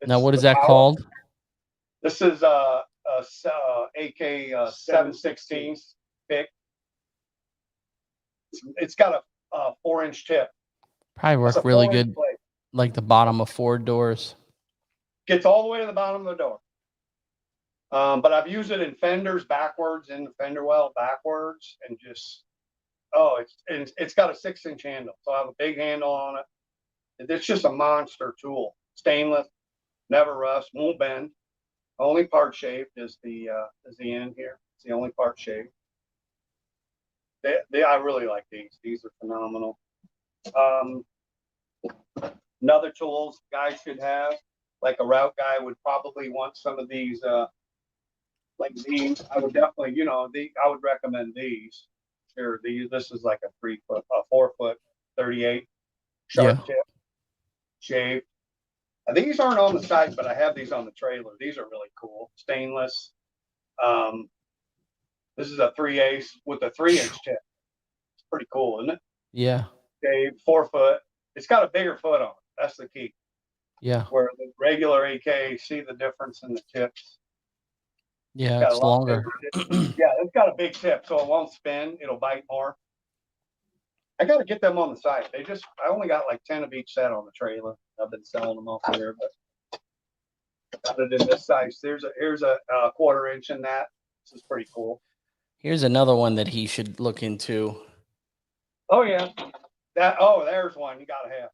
now, what is that called? This is AK 7/16 pick. It's got a 4-inch tip. Probably work really good, like the bottom of Ford doors. Gets all the way to the bottom of the door. But I've used it in fenders backwards, in the fender well backwards, and just it's got a 6-inch handle, so I have a big handle on it. It's just a monster tool. Stainless, never rusts, won't bend. Only part shaved is the end here. It's the only part shaved. I really like these. These are phenomenal. Another tools guys should have, like a route guy would probably want some of these. Like these, I would definitely, I would recommend these. Here, this is like a 4-foot 38 sharp tip, shaved. These aren't on the site, but I have these on the trailer. These are really cool. Stainless. This is a 3/8 with a 3-inch tip. It's pretty cool, isn't it? Yeah. Shaved, 4-foot. It's got a bigger foot on it. That's the key. Yeah. Where the regular AK, see the difference in the tips. Yeah, it's longer. Yeah, it's got a big tip, so it won't spin. It'll bite more. I got to get them on the site. I only got like 10 of each set on the trailer. I've been selling them off here, but got it in this size. Here's a 1/4-inch in that. This is pretty cool. Here's another one that he should look into. Oh yeah, there's one you gotta have.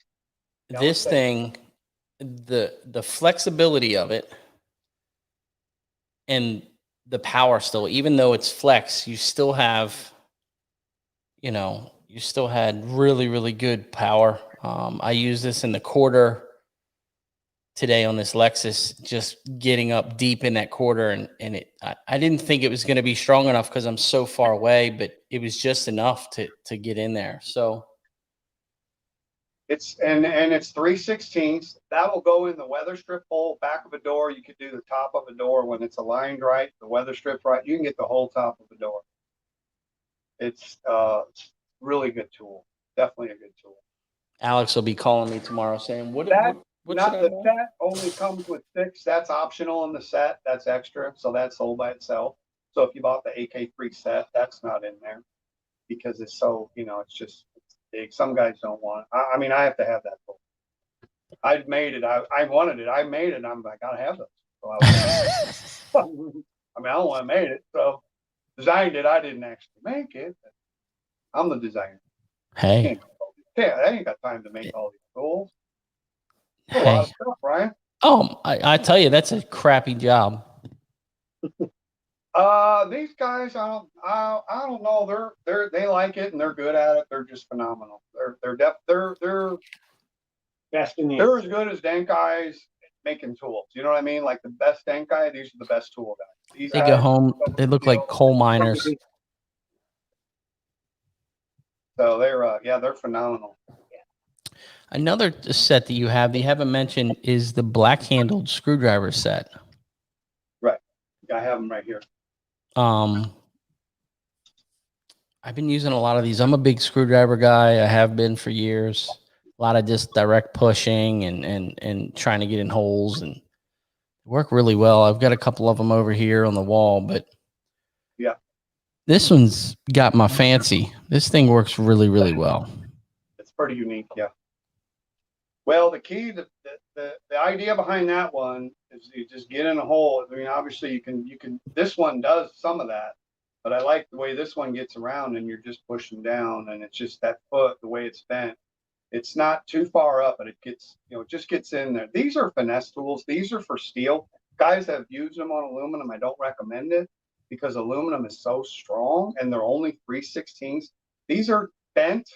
Yeah, This thing, the flexibility of it and the power still, even though it's flex, you still have, you still had really, really good power. I use this in the quarter today on this Lexus, just getting up deep in that quarter. And I didn't think it was going to be strong enough because I'm so far away, but it was just enough to get in there. So it's 3/16. That will go in the weather strip hole, back of a door. You could do the top of a door when it's aligned right, the weather strip's right. You can get the whole top of the door. It's really good tool. Definitely a good tool. Alex will be calling me tomorrow saying, what not the set only comes with 6. That's optional in the set. That's extra. So that's sold by itself. So if you bought the AK3 set, that's not in there because it's so, it's big. Some guys don't want it. I mean, I have to have that tool. I made it. I wanted it. I made it. I'm like, I gotta have those. So I mean, I don't want to make it. So designed it. I didn't actually make it. I'm the designer. Hey. Yeah, I ain't got time to make all these tools. A Hey. lot of stuff, Ryan. Oh, I tell you, that's a crappy job. These guys, I don't know. They like it and they're good at it. They're just phenomenal. They're best in the they're as good as dent guys making tools. You know what I mean? Like the best dent guy. These are the best tool guys. These They guys, go home. They look like coal miners. So they're phenomenal. Another set that you haven't mentioned is the black handled screwdriver set. Right. I have them right here. I've been using a lot of these. I'm a big screwdriver guy. I have been for years. A lot of just direct pushing and trying to get in holes and work really well. I've got a couple of them over here on the wall, but yeah, this one's got my fancy. This thing works really, really well. It's pretty unique. Yeah. Well, the key, the idea behind that one is you just get in a hole. I mean, obviously you can, this one does some of that, but I like the way this one gets around and you're just pushing down and it's just that foot, the way it's bent. It's not too far up, but it gets, it just gets in there. These are finesse tools. These are for steel. Guys that have used them on aluminum, I don't recommend it because aluminum is so strong and they're only 3/16. These are bent.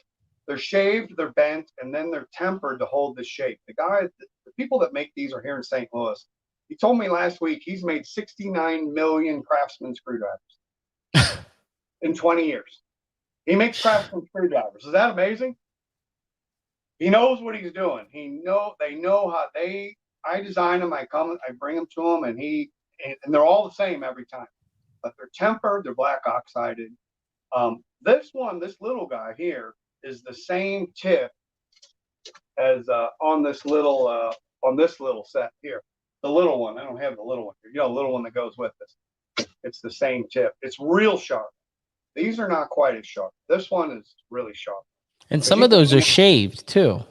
They're shaved, they're bent, and then they're tempered to hold the shape. The people that make these are here in St. Louis. He told me last week he's made 69 million Craftsman screwdrivers in 20 years. He makes Craftsman screwdrivers. Is that amazing? He knows what he's doing. They know how I design them. I bring them to him, and they're all the same every time. But they're tempered. They're black oxided. This little guy here is the same tip as on this little set here. The little one. I don't have the little one here. The little one that goes with this. It's the same tip. It's real sharp. These are not quite as sharp. This one is really sharp. And some of those are shaved too.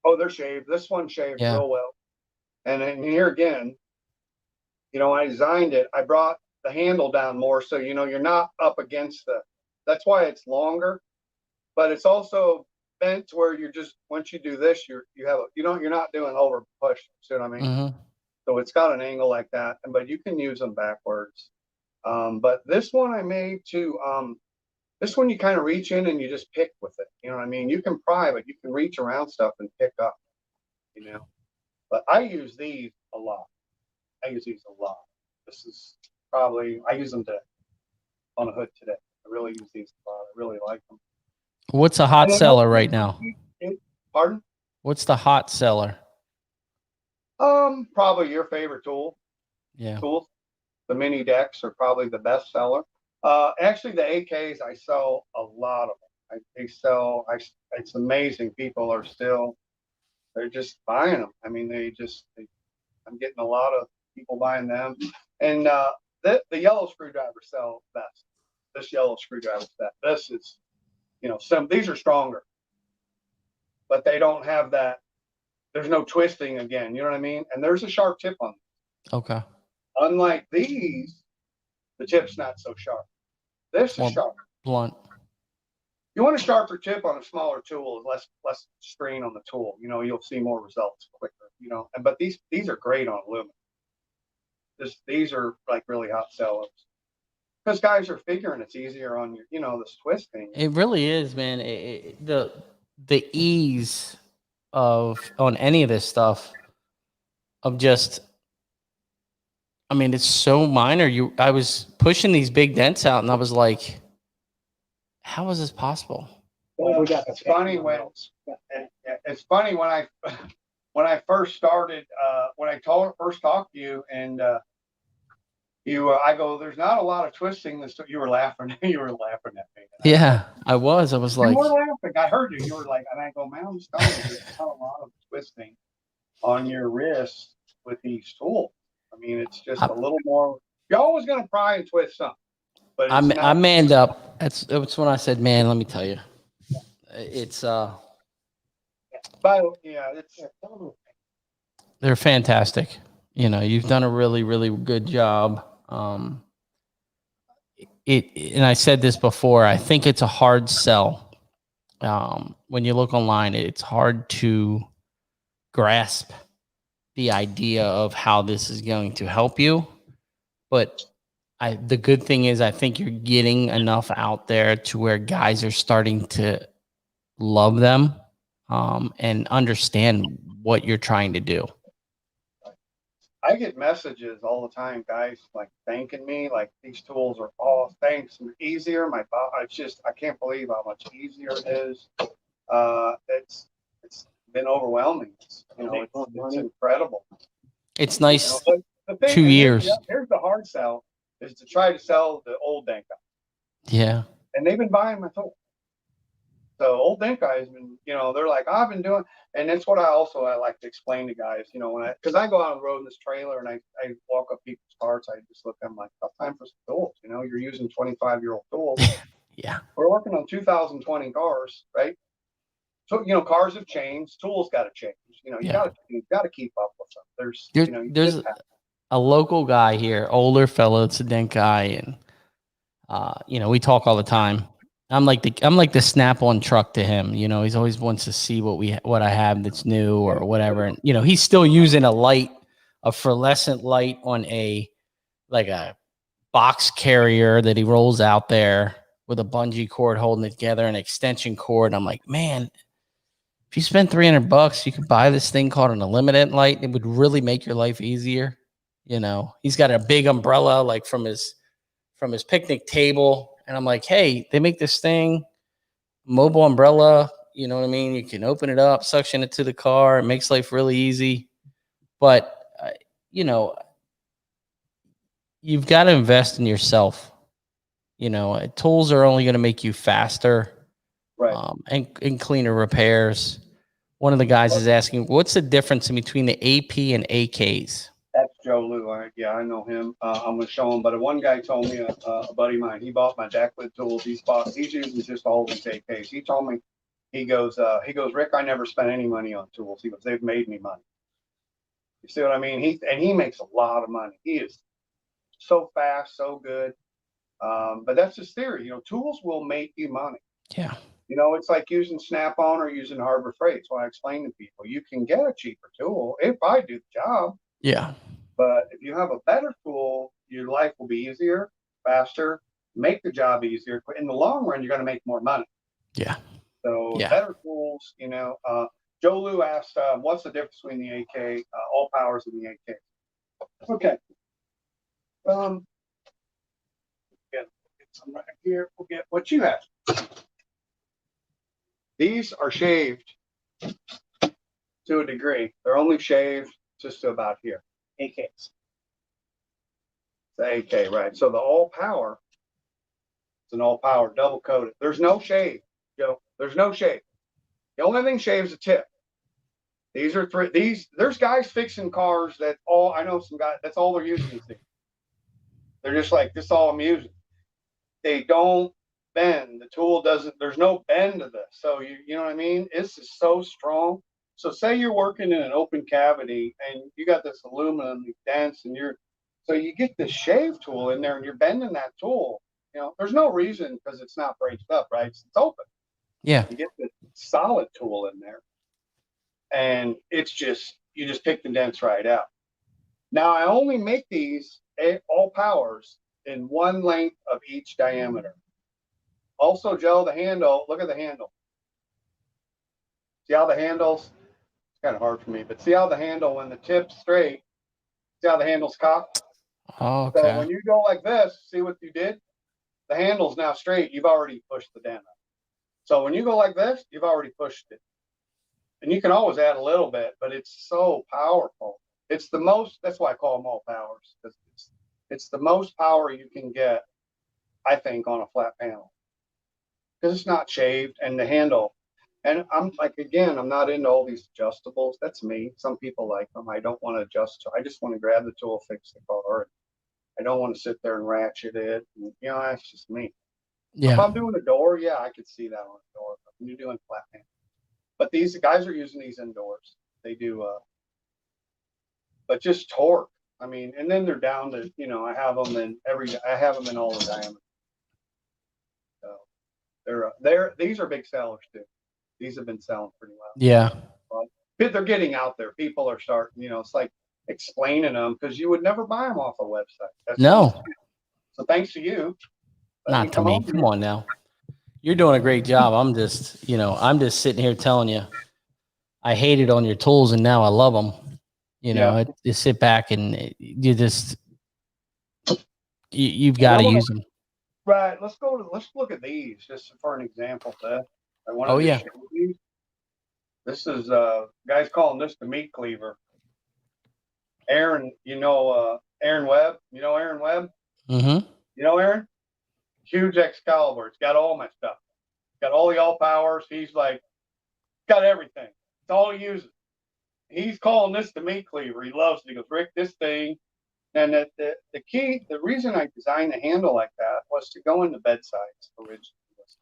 Oh, they're shaved. This one shaved real well. And then here again, I designed it. I brought the handle down more so you're not up against that's why it's longer. But it's also bent to where you're just once you do this, you're not doing over push. See what I mean? Mm-hmm. So it's got an angle like that, but you can use them backwards. But this one I made to this one you kind of reach in and you just pick with it. You know what I mean? You can pry, but you can reach around stuff and pick up. But I use these a lot. This is probably I use them today on a hood today. I really use these a lot. I really like them. What's a hot seller right now? Pardon? What's the hot seller? Probably your favorite tool. Yeah. Tools. The mini decks are probably the best seller. Actually, the AKs, I sell a lot of them. It's amazing. People are they're just buying them. I mean, I'm getting a lot of people buying them. And the yellow screwdrivers sell best. This yellow screwdriver set. This is, these are stronger, but they don't have that. There's no twisting again. You know what I mean? And there's a sharp tip on them. Okay. Unlike these, the tip's not so sharp. This is sharp. Blunt. You want a sharper tip on a smaller tool, less strain on the tool. You know, you'll see more results quicker. You know, but these are great on aluminum. These are like really hot sellers because guys are figuring it's easier on your, you know, this twisting. It really is, man. The ease of on any of this stuff of just, I mean, it's so minor. I was pushing these big dents out, and I was like, how is this possible? Well, we got It's funny when it's funny when I first started when I first talked to you and I go, there's not a lot of twisting. You were laughing. You were laughing at me. Yeah, I was. I was You like, were laughing. I heard you. You were like, and I go, man, I'm just telling you, there's not a lot of twisting on your wrist with these tools. I mean, it's just a little more. You're always going to pry and twist something. But I manned up. That's when I said, man, let me tell you, it's But yeah, they're fantastic. You know, you've done a really, really good job. And I said this before, I think it's a hard sell. When you look online, it's hard to grasp the idea of how this is going to help you. But the good thing is I think you're getting enough out there to where guys are starting to love them and understand what you're trying to do. I get messages all the time, guys, like thanking me, like these tools are all thanks and easier. I can't believe how much easier it is. It's been overwhelming. It's incredible. It's nice. You know, but the thing, 2 years. Here's the hard sell is to try to sell the old dent guy. Yeah. And they've been buying my tools. So old dent guys been, you know, they're like, I've been doing, and that's what I like to explain to guys, you know, because I go out on the road in this trailer and I walk up people's carts, I just look at them like, tough time for some tools, you know, you're using 25-year-old tools. Yeah. We're working on 2020 cars, right? So, you know, cars have changed, tools got to change. You know, you got to keep up with them. There's a local guy here, older fellow, it's a dent guy, and you know, we talk all the time. I'm like the Snap-on truck to him. You know, he's always wants to see what I have that's new or whatever. And you know, he's still using a fluorescent light on a box carrier that he rolls out there with a bungee cord holding it together, an extension cord. I'm like, man, if you spend $300, you could buy this thing called an illuminant light. It would really make your life easier. You know, he's got a big umbrella like from his picnic table. And I'm like, hey, they make this thing, mobile umbrella. You know what I mean? You can open it up, suction it to the car. It makes life really easy. But, you know, you've got to invest in yourself. You know, tools are only going to make you faster, right? And cleaner repairs. One of the guys is asking, what's the difference between the AP and AKs? That's Joe Lou. I know him. I'm going to show him. But one guy told me, a buddy of mine, he bought my deckwood tools. He's using just all these AKs. He told me, he goes, Rick, I never spent any money on tools. He goes, they've made me money. You see what I mean? He makes a lot of money. He is so fast, so good. But that's his theory. You know, tools will make you money. Yeah. You know, it's like using Snap-on or using Harbor Freight. That's why I explain to people, you can get a cheaper tool if I do the job. Yeah. But if you have a better tool, your life will be easier, faster, make the job easier. In the long run, you're going to make more money. Yeah. So better tools, you know. Joe Lou asked, what's the difference between the AK, all powers and the AK? Okay. Get some right here. We'll get what you have. These are shaved to a degree. They're only shaved just to about here. AKs. The AK, right? So the all power, it's an all power double coated. There's no shave, Joe. There's no shave. The only thing shaves the tip. These are there's guys fixing cars I know some guys, that's all they're using these things. They're just like, this is all I'm using. They don't bend. The tool doesn't, there's no bend to this. So you know what I mean? This is so strong. So say you're working in an open cavity and you got this aluminum, these dents, and so you get this shave tool in there and you're bending that tool. You know, there's no reason because it's not braced up, right? It's open. Yeah. You get the solid tool in there, and it's just, you just pick the dents right out. Now I only make these all powers in one length of each diameter. Also, Joe, the handle, look at the handle. See how the handle's, it's kind of hard for me, but see how the handle, when the tip's straight, see how the handle's cocked? Oh, So okay. when you go like this, see what you did? The handle's now straight. You've already pushed the dent up. So when you go like this, you've already pushed it. And you can always add a little bit, but it's so powerful. It's the most, that's why I call them all powers, because it's the most power you can get, I think, on a flat panel. Because it's not shaved, and the handle. And I'm like, again, I'm not into all these adjustables. That's me. Some people like them. I don't want to adjust. I just want to grab the tool, fix the car. I don't want to sit there and ratchet it. And, you know, that's just me. If Yeah. I'm doing a door, yeah, I could see that on a door. But when you're doing flat panel. But these guys are using these indoors. They do, but just torque. I mean, and then they're down to, you know, I have them in all the diameters. So these are big sellers too. These have been selling pretty well. Yeah. But they're getting out there. People are starting, you know, it's like explaining them, because you would never buy them off a website. That's No, so thanks to you. not to me. Come on now. You're doing a great job. I'm just sitting here telling you, I hated on your tools and now I love them. You know, you sit back and you've got to use them. Right. Let's look at these just for an example, Seth. I wanted Oh, to yeah. show you. This is guys calling this the meat cleaver. Aaron, Aaron Webb. You know Aaron Webb? Mm-hmm. You know Aaron? Huge Excalibur. It's got all my stuff. Got all the all powers. He's like, got everything. It's all he uses. He's calling this the meat cleaver. He loves it. He goes, Rick, this thing. And the reason I designed the handle like that was to go into bedsides originally.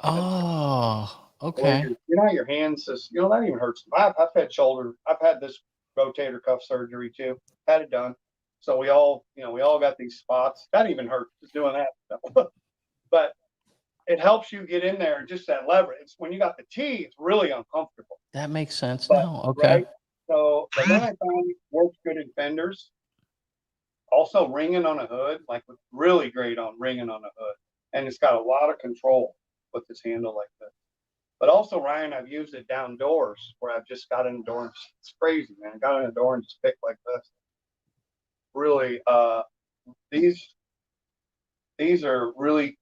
Oh, okay. You know, your hands just, you know, that even hurts. I've had this rotator cuff surgery too. Had it done. So we all got these spots. That even hurts just doing that. But it helps you get in there, and just that leverage. It's when you got the T, it's really uncomfortable. That makes sense now. Okay. Right? So the one I found works good in fenders. Also ringing on a hood, like really great on ringing on a hood. And it's got a lot of control with this handle like this. But also, Ryan, I've used it down doors where I've just got in the door and it's crazy, man. I got in the door and just picked like this. Really, these are really,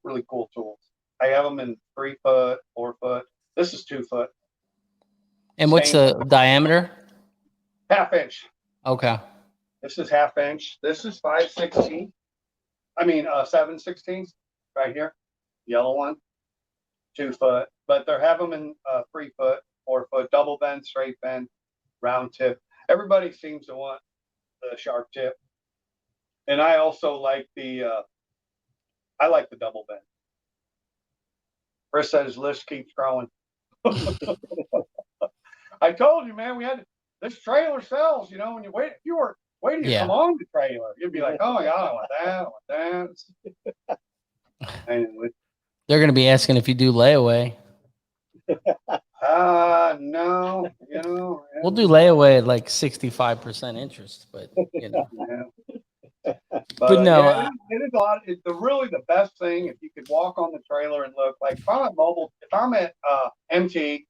really cool tools. I have them in 3 foot, 4 foot. This is 2 foot. And what's the diameter? 1/2 inch. Okay. This is 1/2 inch. This is 5/16. 7/16 right here. Yellow one, 2 foot. But they're having them in 3 foot, 4 foot, double bend, straight bend, round tip. Everybody seems to want the sharp tip. And I also like the double bend. Chris said his list keeps growing. I told you, man, we had this trailer sells, when you wait, if you were waiting to come on the trailer, you'd be like, oh my God, I want that. Anyway. They're going to be asking if you do layaway. No, We'll do layaway at like 65% interest, but Yeah. But no, it is a lot. It's really the best thing if you could walk on the trailer and look. Like if I'm at mobile, if I'm at MT,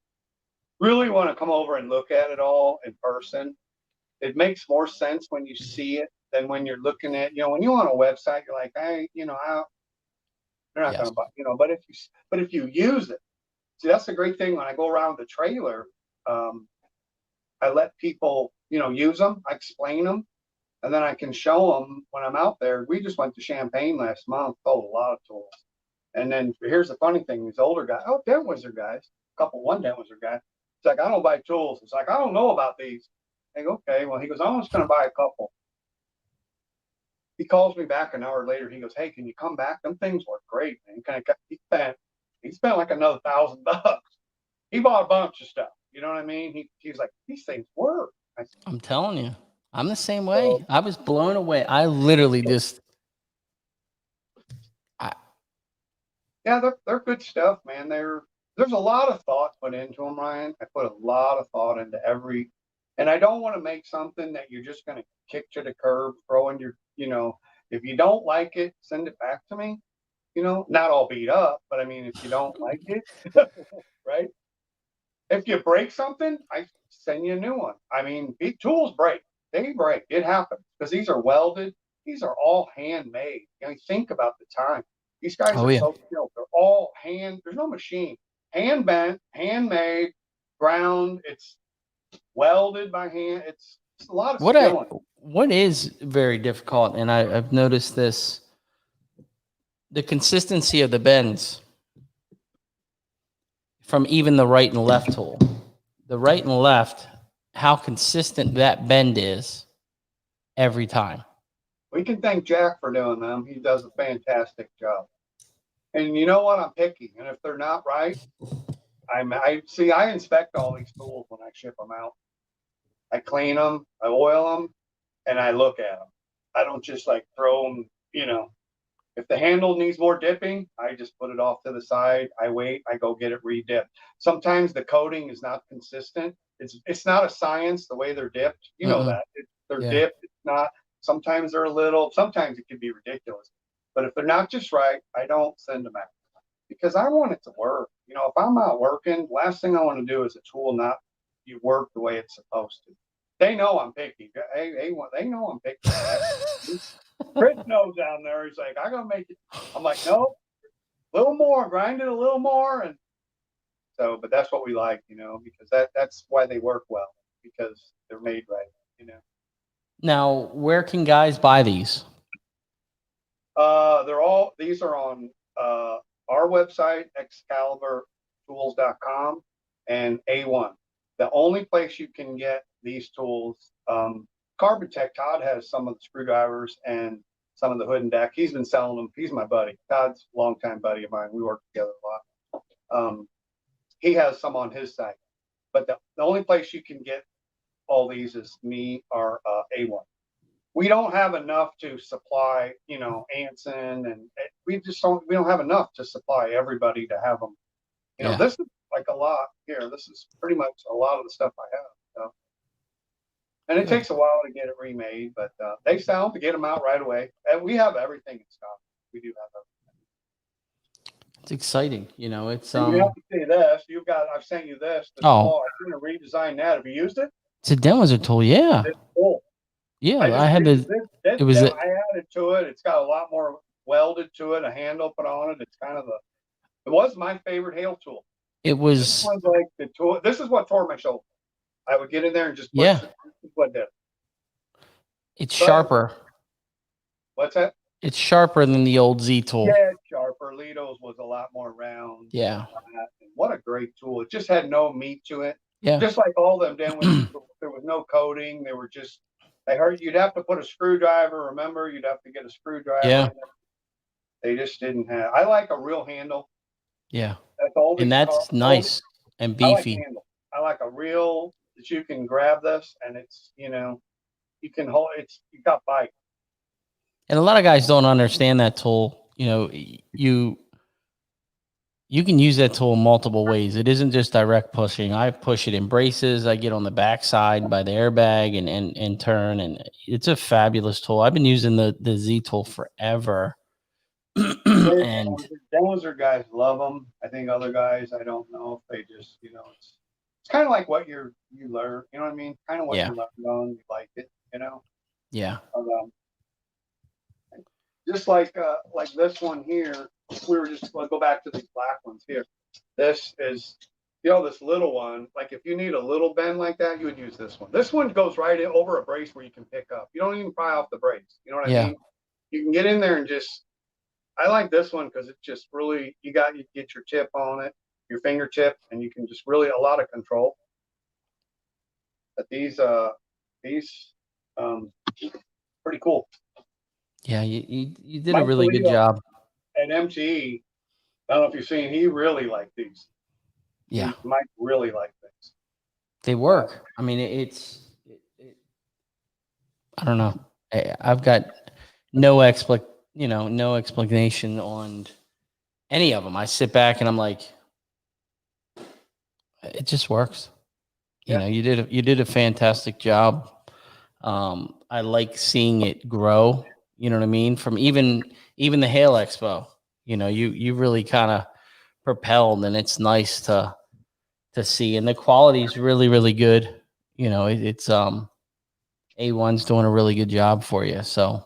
really want to come over and look at it all in person. It makes more sense when you see it than when you're looking at, when you're on a website, you're like, hey, they're not going to buy, but if you use it, see, that's the great thing when I go around the trailer. I let people, use them. I explain them. And then I can show them when I'm out there. We just went to Champaign last month, sold a lot of tools. And then here's the funny thing: these older guys, Dent Wizard guys, one Dent Wizard guy. It's like, I don't buy tools. It's like, I don't know about these. I go, okay. Well, he goes, I'm just going to buy a couple. He calls me back an hour later. He goes, hey, can you come back? Them things work great, man. He spent like another $1,000. He bought a bunch of stuff. You know what I mean? He's like, these things work. I'm telling you. I'm the same way. I was blown away. I literally just. Yeah, they're good stuff, man. there's a lot of thought put into them, Ryan. I put a lot of thought into every, and I don't want to make something that you're just going to kick to the curb, throw in your, if you don't like it, send it back to me. Not all beat up, but I mean, if you don't like it, right? If you break something, I send you a new one. I mean, tools break. They break. It happens because these are welded. These are all handmade. Think about the time. These guys Oh are yeah. so skilled. They're all hand. There's no machine. Hand bent, handmade, ground. It's welded by hand. It's a lot of skill. What is very difficult, and I've noticed this, the consistency of the bends from even the right and left tool. The right and left, how consistent that bend is every time. We can thank Jack for doing them. He does a fantastic job. And you know what? I'm picky. And if they're not right, I inspect all these tools when I ship them out. I clean them, I oil them, and I look at them. I don't just like throw them, if the handle needs more dipping, I just put it off to the side. I wait, I go get it re-dipped. Sometimes the coating is not consistent. It's not a science the way they're dipped. You know that. They're dipped. It's not. Sometimes they're a little, sometimes it can be ridiculous. But if they're not just right, I don't send them out because I want it to work. If I'm out working, last thing I want to do is a tool not you work the way it's supposed to. They know I'm picky. They know I'm picky. Chris knows down there. He's like, I gotta make it. I'm like, no, a little more, grind it a little more, and so. But that's what we like, because that's why they work well because they're made right, Now, where can guys buy these? These are on our website, excaliburtools.com, and A1. The only place you can get these tools, Carbon Tech, Todd has some of the screwdrivers and some of the hood and deck. He's been selling them. He's my buddy. Todd's a longtime buddy of mine. We work together a lot. He has some on his site. But the only place you can get all these is me or A1. We don't have enough to supply, Anson, and we don't have enough to supply everybody to have them. This is like a lot here. This is pretty much a lot of the stuff I have. And it takes a while to get it remade, but they sell them to get them out right away. And we have everything in stock. We do have everything. It's exciting. It's You have to see this. I've sent you this. I'm going to redesign that. Have you used it? It's a Denlinger tool. Yeah. It's cool. Yeah. I had to. I added to it. It's got a lot more welded to it, a handle put on it. It's kind of it was my favorite hail tool. It was. This one's like the tool. This is what tore my shoulder. I would get in there and just push it. This is what did. It's sharper. What's that? It's sharper than the old Z tool. Yeah, it's sharper. Lito's was a lot more round. Yeah. What a great tool. It just had no meat to it. Yeah. Just like all them then there was no coating. They were just I heard you'd have to put a screwdriver, remember? You'd have to get a screwdriver. Yeah. They just didn't have I like a real handle. Yeah. That's all. And that's nice and beefy. I like a real that you can grab this and it's, you can hold you got bite. And a lot of guys don't understand that tool. You can use that tool multiple ways. It isn't just direct pushing. I push it in braces. I get on the backside by the airbag and turn, and it's a fabulous tool. I've been using the Z tool forever. And those are guys love them. I think other guys, I don't know if they just, it's kind of like what you learn, you know what I mean? Kind of what you learn on, you like it, Yeah. Just like this one here, let's go back to these black ones here. This is, this little one, like if you need a little bend like that, you would use this one. This one goes right in over a brace where you can pick up. You don't even pry off the brace. You know what I mean? You can get in there and I like this one because it's just really, you get your tip on it, your fingertip, and you can just really, a lot of control. But these pretty cool. Yeah, you did a really good job. At MTE, I don't know if you've seen, he really liked these. Yeah. Mike really liked these. They work. I mean, I don't know. I've got no explanation on any of them. I sit back and I'm like, It just works. You Yeah. know, you did a fantastic job. I like seeing it grow. You know what I mean? From even the Hail Expo. You know, you really kind of propelled, and it's nice to see. And the quality is really really good. You know, it's A1's doing a really good job for you. So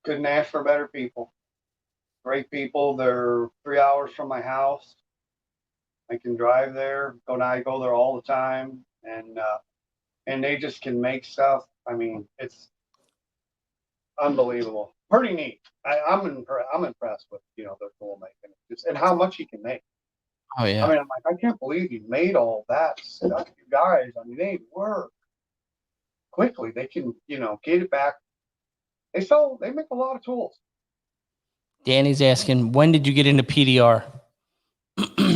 Couldn't ask for better people. Great people. They're 3 hours from my house. I can drive there. I go there all the time, and they just can make stuff. I mean, it's unbelievable. Pretty neat. I'm impressed with their tool making, and how much he can make. oh I yeah, mean, I'm like, I can't believe he made all that stuff. You guys, I mean, they work quickly. They can get it back. They make a lot of tools. Danny's asking, when did you get into PDR?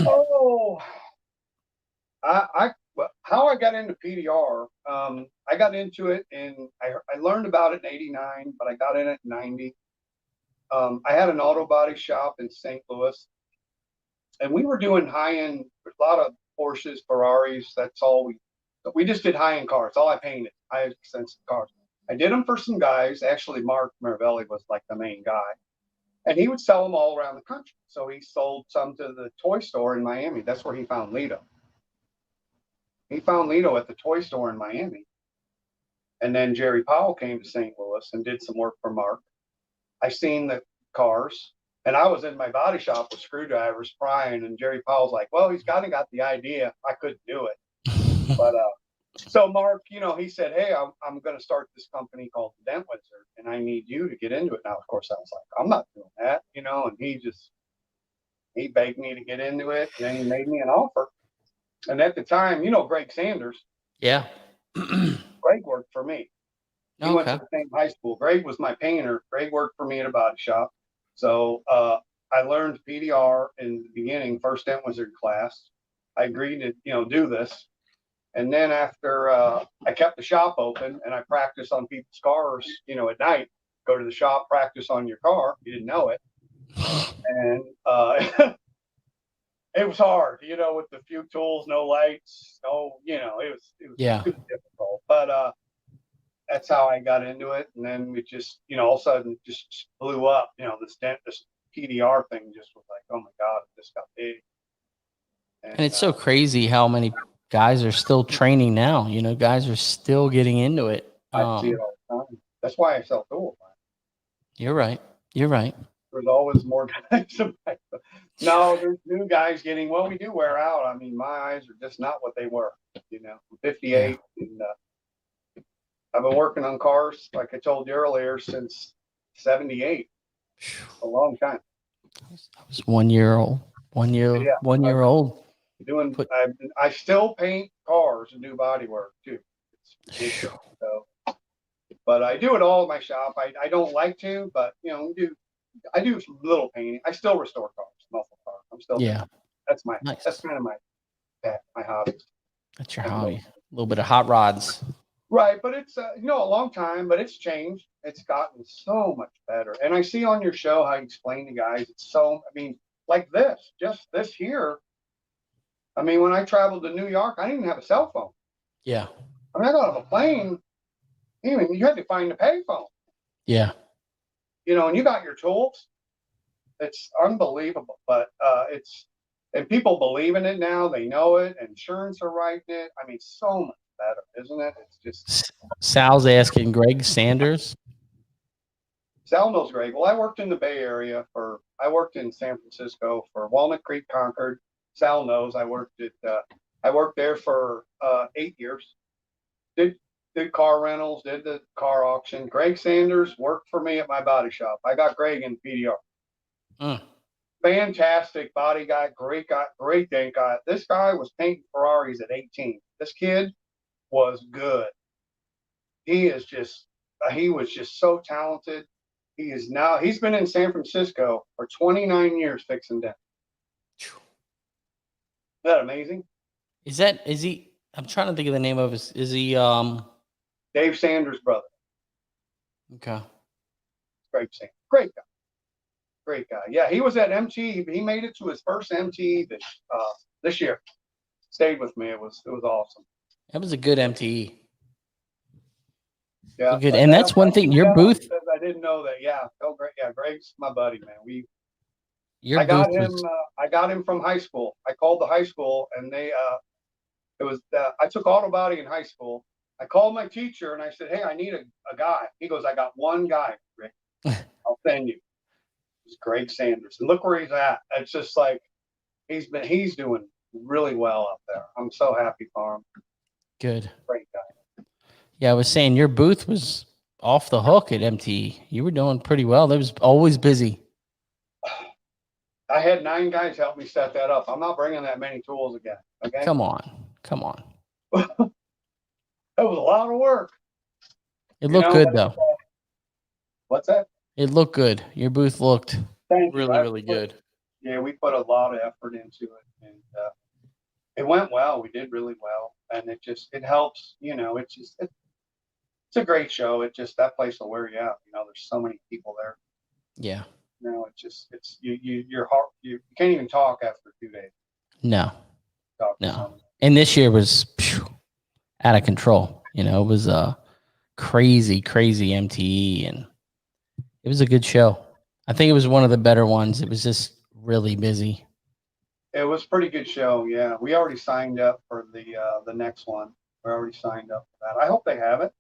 Oh, how I got into PDR. I got into it I learned about it in '89, but I got in it in '90. I had an auto body shop in St. Louis, and we were doing high end, a lot of Porsches, Ferraris. That's all we just did high end cars. All I painted high expensive cars. I did them for some guys. Actually, Mark Maravelli was like the main guy, and he would sell them all around the country. So he sold some to the toy store in Miami. That's where he found Lito. He found Lito at the toy store in Miami. And then Jerry Powell came to St. Louis and did some work for Mark. I seen the cars, and I was in my body shop with screwdrivers prying, and Jerry Powell's like, well, he's kind of got the idea. I couldn't do it. But so Mark, he said, hey, I'm going to start this company called the Dent Wizard, and I need you to get into it. Now, of course, I was like, I'm not doing that, and he begged me to get into it, and then he made me an offer. And at the time, Greg Sanders. Yeah. Greg worked for me. He went to the same high school. Greg was my painter. Greg worked for me at a body shop. So I learned PDR in the beginning, first Dent Wizard class. I agreed to, do this. And then after I kept the shop open and I practiced on people's cars, at night, go to the shop, practice on your car. You didn't know it. And it was hard, with the few tools, no lights, it was too difficult. But that's how I got into it. And then we just, all of a sudden just blew up. This PDR thing just was like, oh my God, it just got big. And it's so crazy how many guys are still training now. Guys are still getting into it. I see it all the time. That's why I sell tools. You're right. You're right. There's always more guys. No, there's new guys getting, well, we do wear out. I mean, my eyes are just not what they were, I'm 58 and I've been working on cars, like I told you earlier, since 78. A long time. I was 1 year old. 1 year, Yeah, 1 year old. I still paint cars and do body work too. It's ridiculous. So, but I do it all in my shop. I don't like to, but I do some little painting. I still restore cars, muscle cars. I'm still that's kind of my hobby. That's your hobby. A little bit of hot rods. Right, but it's a long time, but it's changed. It's gotten so much better. And I see on your show how you explain to guys. Like just this here. I mean, when I traveled to New York, I didn't even have a cell phone. Yeah. I mean, I got on a plane. Even you had to find a payphone. Yeah. And you got your tools. It's unbelievable, but and people believe in it now. They know it. Insurance are writing it. I mean, so much better, isn't it? It's just. Sal's asking Greg Sanders. Sal knows Greg. Well, I worked in the Bay Area I worked in San Francisco for Walnut Creek, Concord. Sal knows I worked there for 8 years. Did car rentals, did the car auction. Greg Sanders worked for me at my body shop. I got Greg in PDR. Fantastic body guy, great dent guy. This guy was painting Ferraris at 18. This kid was good. He was just so talented. He's been in San Francisco for 29 years fixing dents. Isn't that amazing? Is he? I'm trying to think of the name of his. Is he? Dave Sanders' brother. Okay. Great guy. Great guy. Yeah, he was at MT. He made it to his first MT this year. stayed with me. It was awesome. That was a good MTE. Yeah, Good. And that's one thing. Your booth. I didn't know that. Yeah. Oh, great. Yeah, Greg's my buddy, man. I got him from high school. I called the high school, and I took auto body in high school. I called my teacher and I said, "Hey, I need a guy." He goes, "I got one guy, Rick. I'll send you." It's Greg Sanders, and look where he's at. It's just like he's doing really well up there. I'm so happy for him. Good. Great guy. Yeah, I was saying your booth was off the hook at MTE. You were doing pretty well. It was always busy. I had 9 guys help me set that up. I'm not bringing that many tools again. Okay. Come on. That was a lot of work. It looked good though. What's that? It looked good. Your booth looked really good. Yeah, we put a lot of effort into it, and it went well. We did really well, and it helps. It's a great show. That place will wear you out. There's so many people there. Yeah. Your heart. You can't even talk after 2 days. No. And this year was out of control. It was a crazy MTE, and it was a good show. I think it was one of the better ones. It was just really busy. It was a pretty good show. Yeah, we already signed up for the next one. We're already signed up for that. I hope they have it.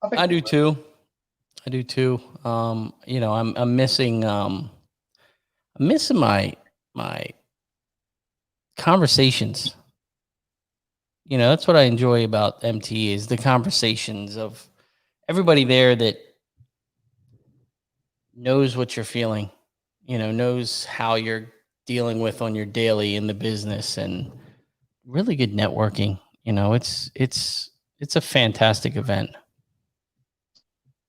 I do too. I'm missing my conversations. That's what I enjoy about MT is the conversations of everybody there that knows what you're feeling, knows how you're dealing with on your daily in the business, and really good networking. It's a fantastic event.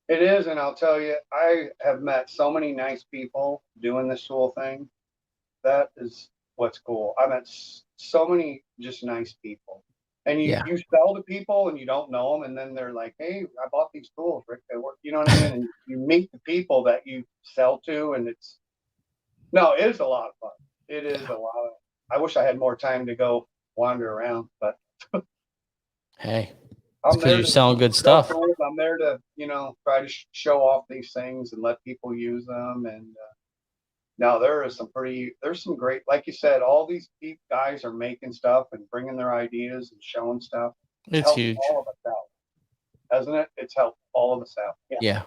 It is, and I'll tell you, I have met so many nice people doing this tool thing. That is what's cool. I met so many just nice people. And you sell to people and you don't know them, and then they're like, "Hey, I bought these tools, Rick. They work." You know what I mean? And you meet the people that you sell to, and it is a lot of fun. It is a lot of. I wish I had more time to go wander around, but hey, it's because you're selling good stuff. I'm there to try to show off these things and let people use them. And now there's some great, like you said, all these guys are making stuff and bringing their ideas and showing stuff. It's huge. All of us out, hasn't it? It's helped all of us out. Yeah.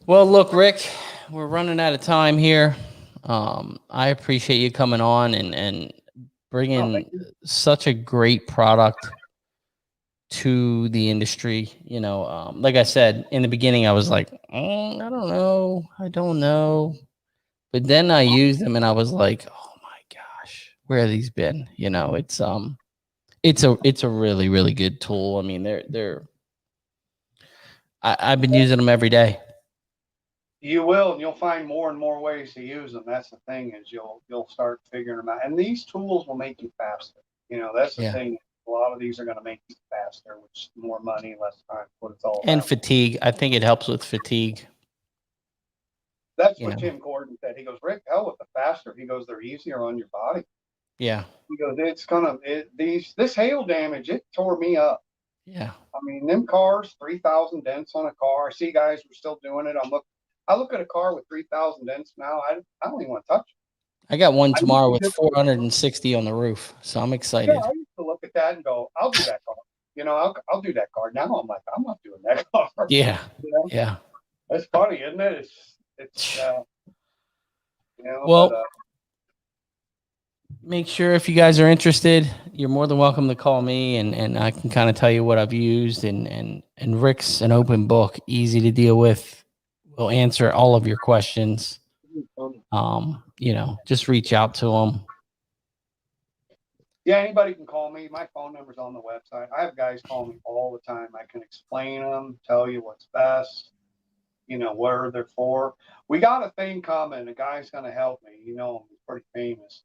Well, look, Rick, we're running out of time here. I appreciate you coming on and bringing such a great product to the industry. Like I said in the beginning, I was like, I don't know. But then I used them and I was like, oh my gosh, where have these been? It's a really, really good tool. I mean, I've been using them every day. You will, and you'll find more and more ways to use them. That's the thing, is you'll start figuring them out. And these tools will make you faster. That's the thing. A lot of these are going to make you faster, which is more money, less time. What it's all about. And fatigue. I think it helps with fatigue. That's what Tim Gordon said. He goes, "Rick, hell with the faster." He goes, "They're easier on your body." Yeah. He goes, this hail damage, it tore me up. Yeah. I mean, them cars, 3,000 dents on a car. I see guys who are still doing it. I look at a car with 3,000 dents now. I don't even want to touch it. I got one tomorrow with 460 on the roof, so I'm excited. Yeah, I used to look at that and go, "I'll do that car." I'll do that car. Now I'm like, I'm not doing that car. Yeah. Yeah. It's funny, isn't it? It's well, make sure if you guys are interested, you're more than welcome to call me, and I can kind of tell you what I've used, and Rick's an open book, easy to deal with. We'll answer all of your questions. Just reach out to them. Yeah, anybody can call me. My phone number's on the website. I have guys call me all the time. I can explain them, tell you what's best, what they're for. We got a thing coming. A guy's going to help me. He's pretty famous.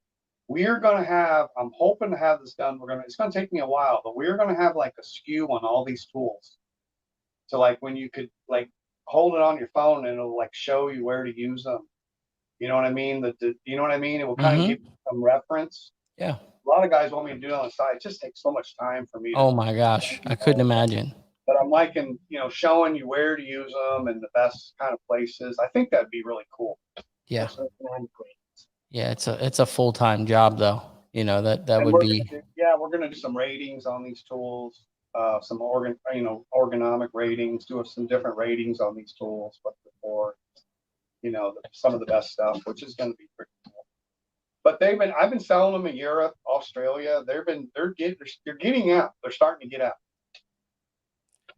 I'm hoping to have this done. It's going to take me a while, but we're going to have like a SKU on all these tools. So like when you could like hold it on your phone and it'll like show you where to use them. You know what I mean? You know what I mean? It will kind of give you some reference. Yeah. A lot of guys want me to do it on the side. It just takes so much time for me. Oh my gosh, I couldn't imagine. But I'm liking, showing you where to use them and the best kind of places. I think that'd be really cool. Yeah. Great. Yeah, it's a full-time job though. That And would be. we're gonna do some ratings on these tools, some ergonomic ratings, do some different ratings on these tools, what they're for, some of the best stuff, which is gonna be pretty cool. But I've been selling them in Europe, Australia. They're getting out. They're starting to get out.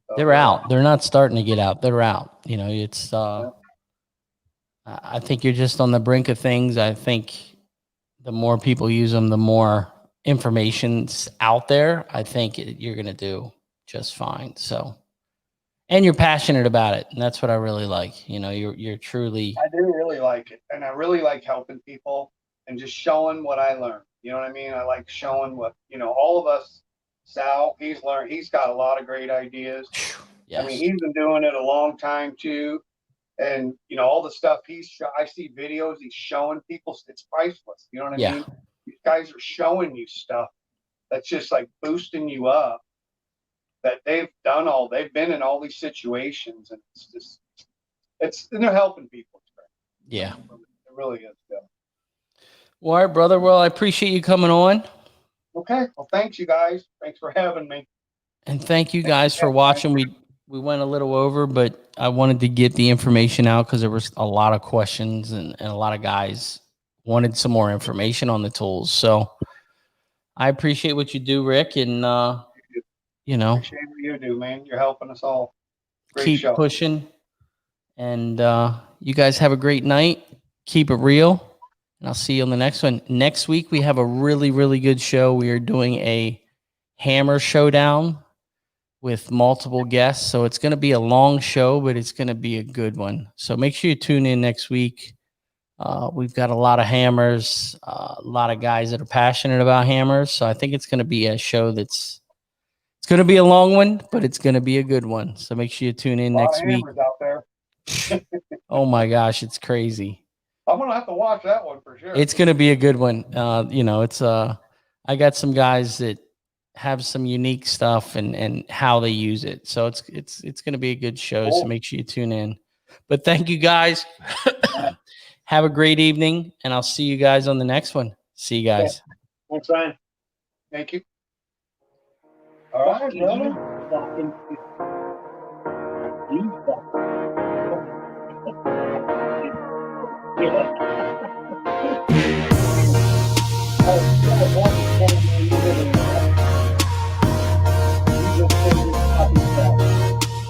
So, They're out. They're not starting to get out. They're out. It's I think you're just on the brink of things. I think the more people use them, the more information's out there. I think you're going to do just fine. So, and you're passionate about it. And that's what I really like. You're truly. I do really like it. And I really like helping people and just showing what I learned. You know what I mean? I like showing what, all of us. Sal, he's got a lot of great ideas. Yes. I mean, he's been doing it a long time too. And, all the stuff I see videos he's showing people, it's priceless. You know what I mean? These guys are showing you stuff that's just like boosting you up, that they've been in all these situations, and and they're helping people. Yeah. It really is. Yeah. Well, all right, brother. Well, I appreciate you coming on. Okay. Well, thanks you guys. Thanks for having me. And thank you guys for watching. We went a little over, but I wanted to get the information out because there was a lot of questions and a lot of guys wanted some more information on the tools. So I appreciate what you do, Rick. And, Appreciate what you do, man. You're helping us all. Great keep show. pushing. And you guys have a great night. Keep it real. And I'll see you on the next one. Next week, we have a really, really good show. We are doing a hammer showdown with multiple guests. So it's going to be a long show, but it's going to be a good one. So make sure you tune in next week. We've got a lot of hammers, a lot of guys that are passionate about hammers. So I think it's going to be a show it's going to be a long one, but it's going to be a good one. So make sure you tune in next week. Out there. Oh my gosh, it's crazy. I'm going to have to watch that one for sure. It's going to be a good one. I got some guys that have some unique stuff and how they use it. So it's going to be a good show. Cool. So make sure you tune in. But thank you guys. Have a great evening, and I'll see you guys on the next one. See you guys. Thanks, Ryan. Thank you. All right, brother. Yeah.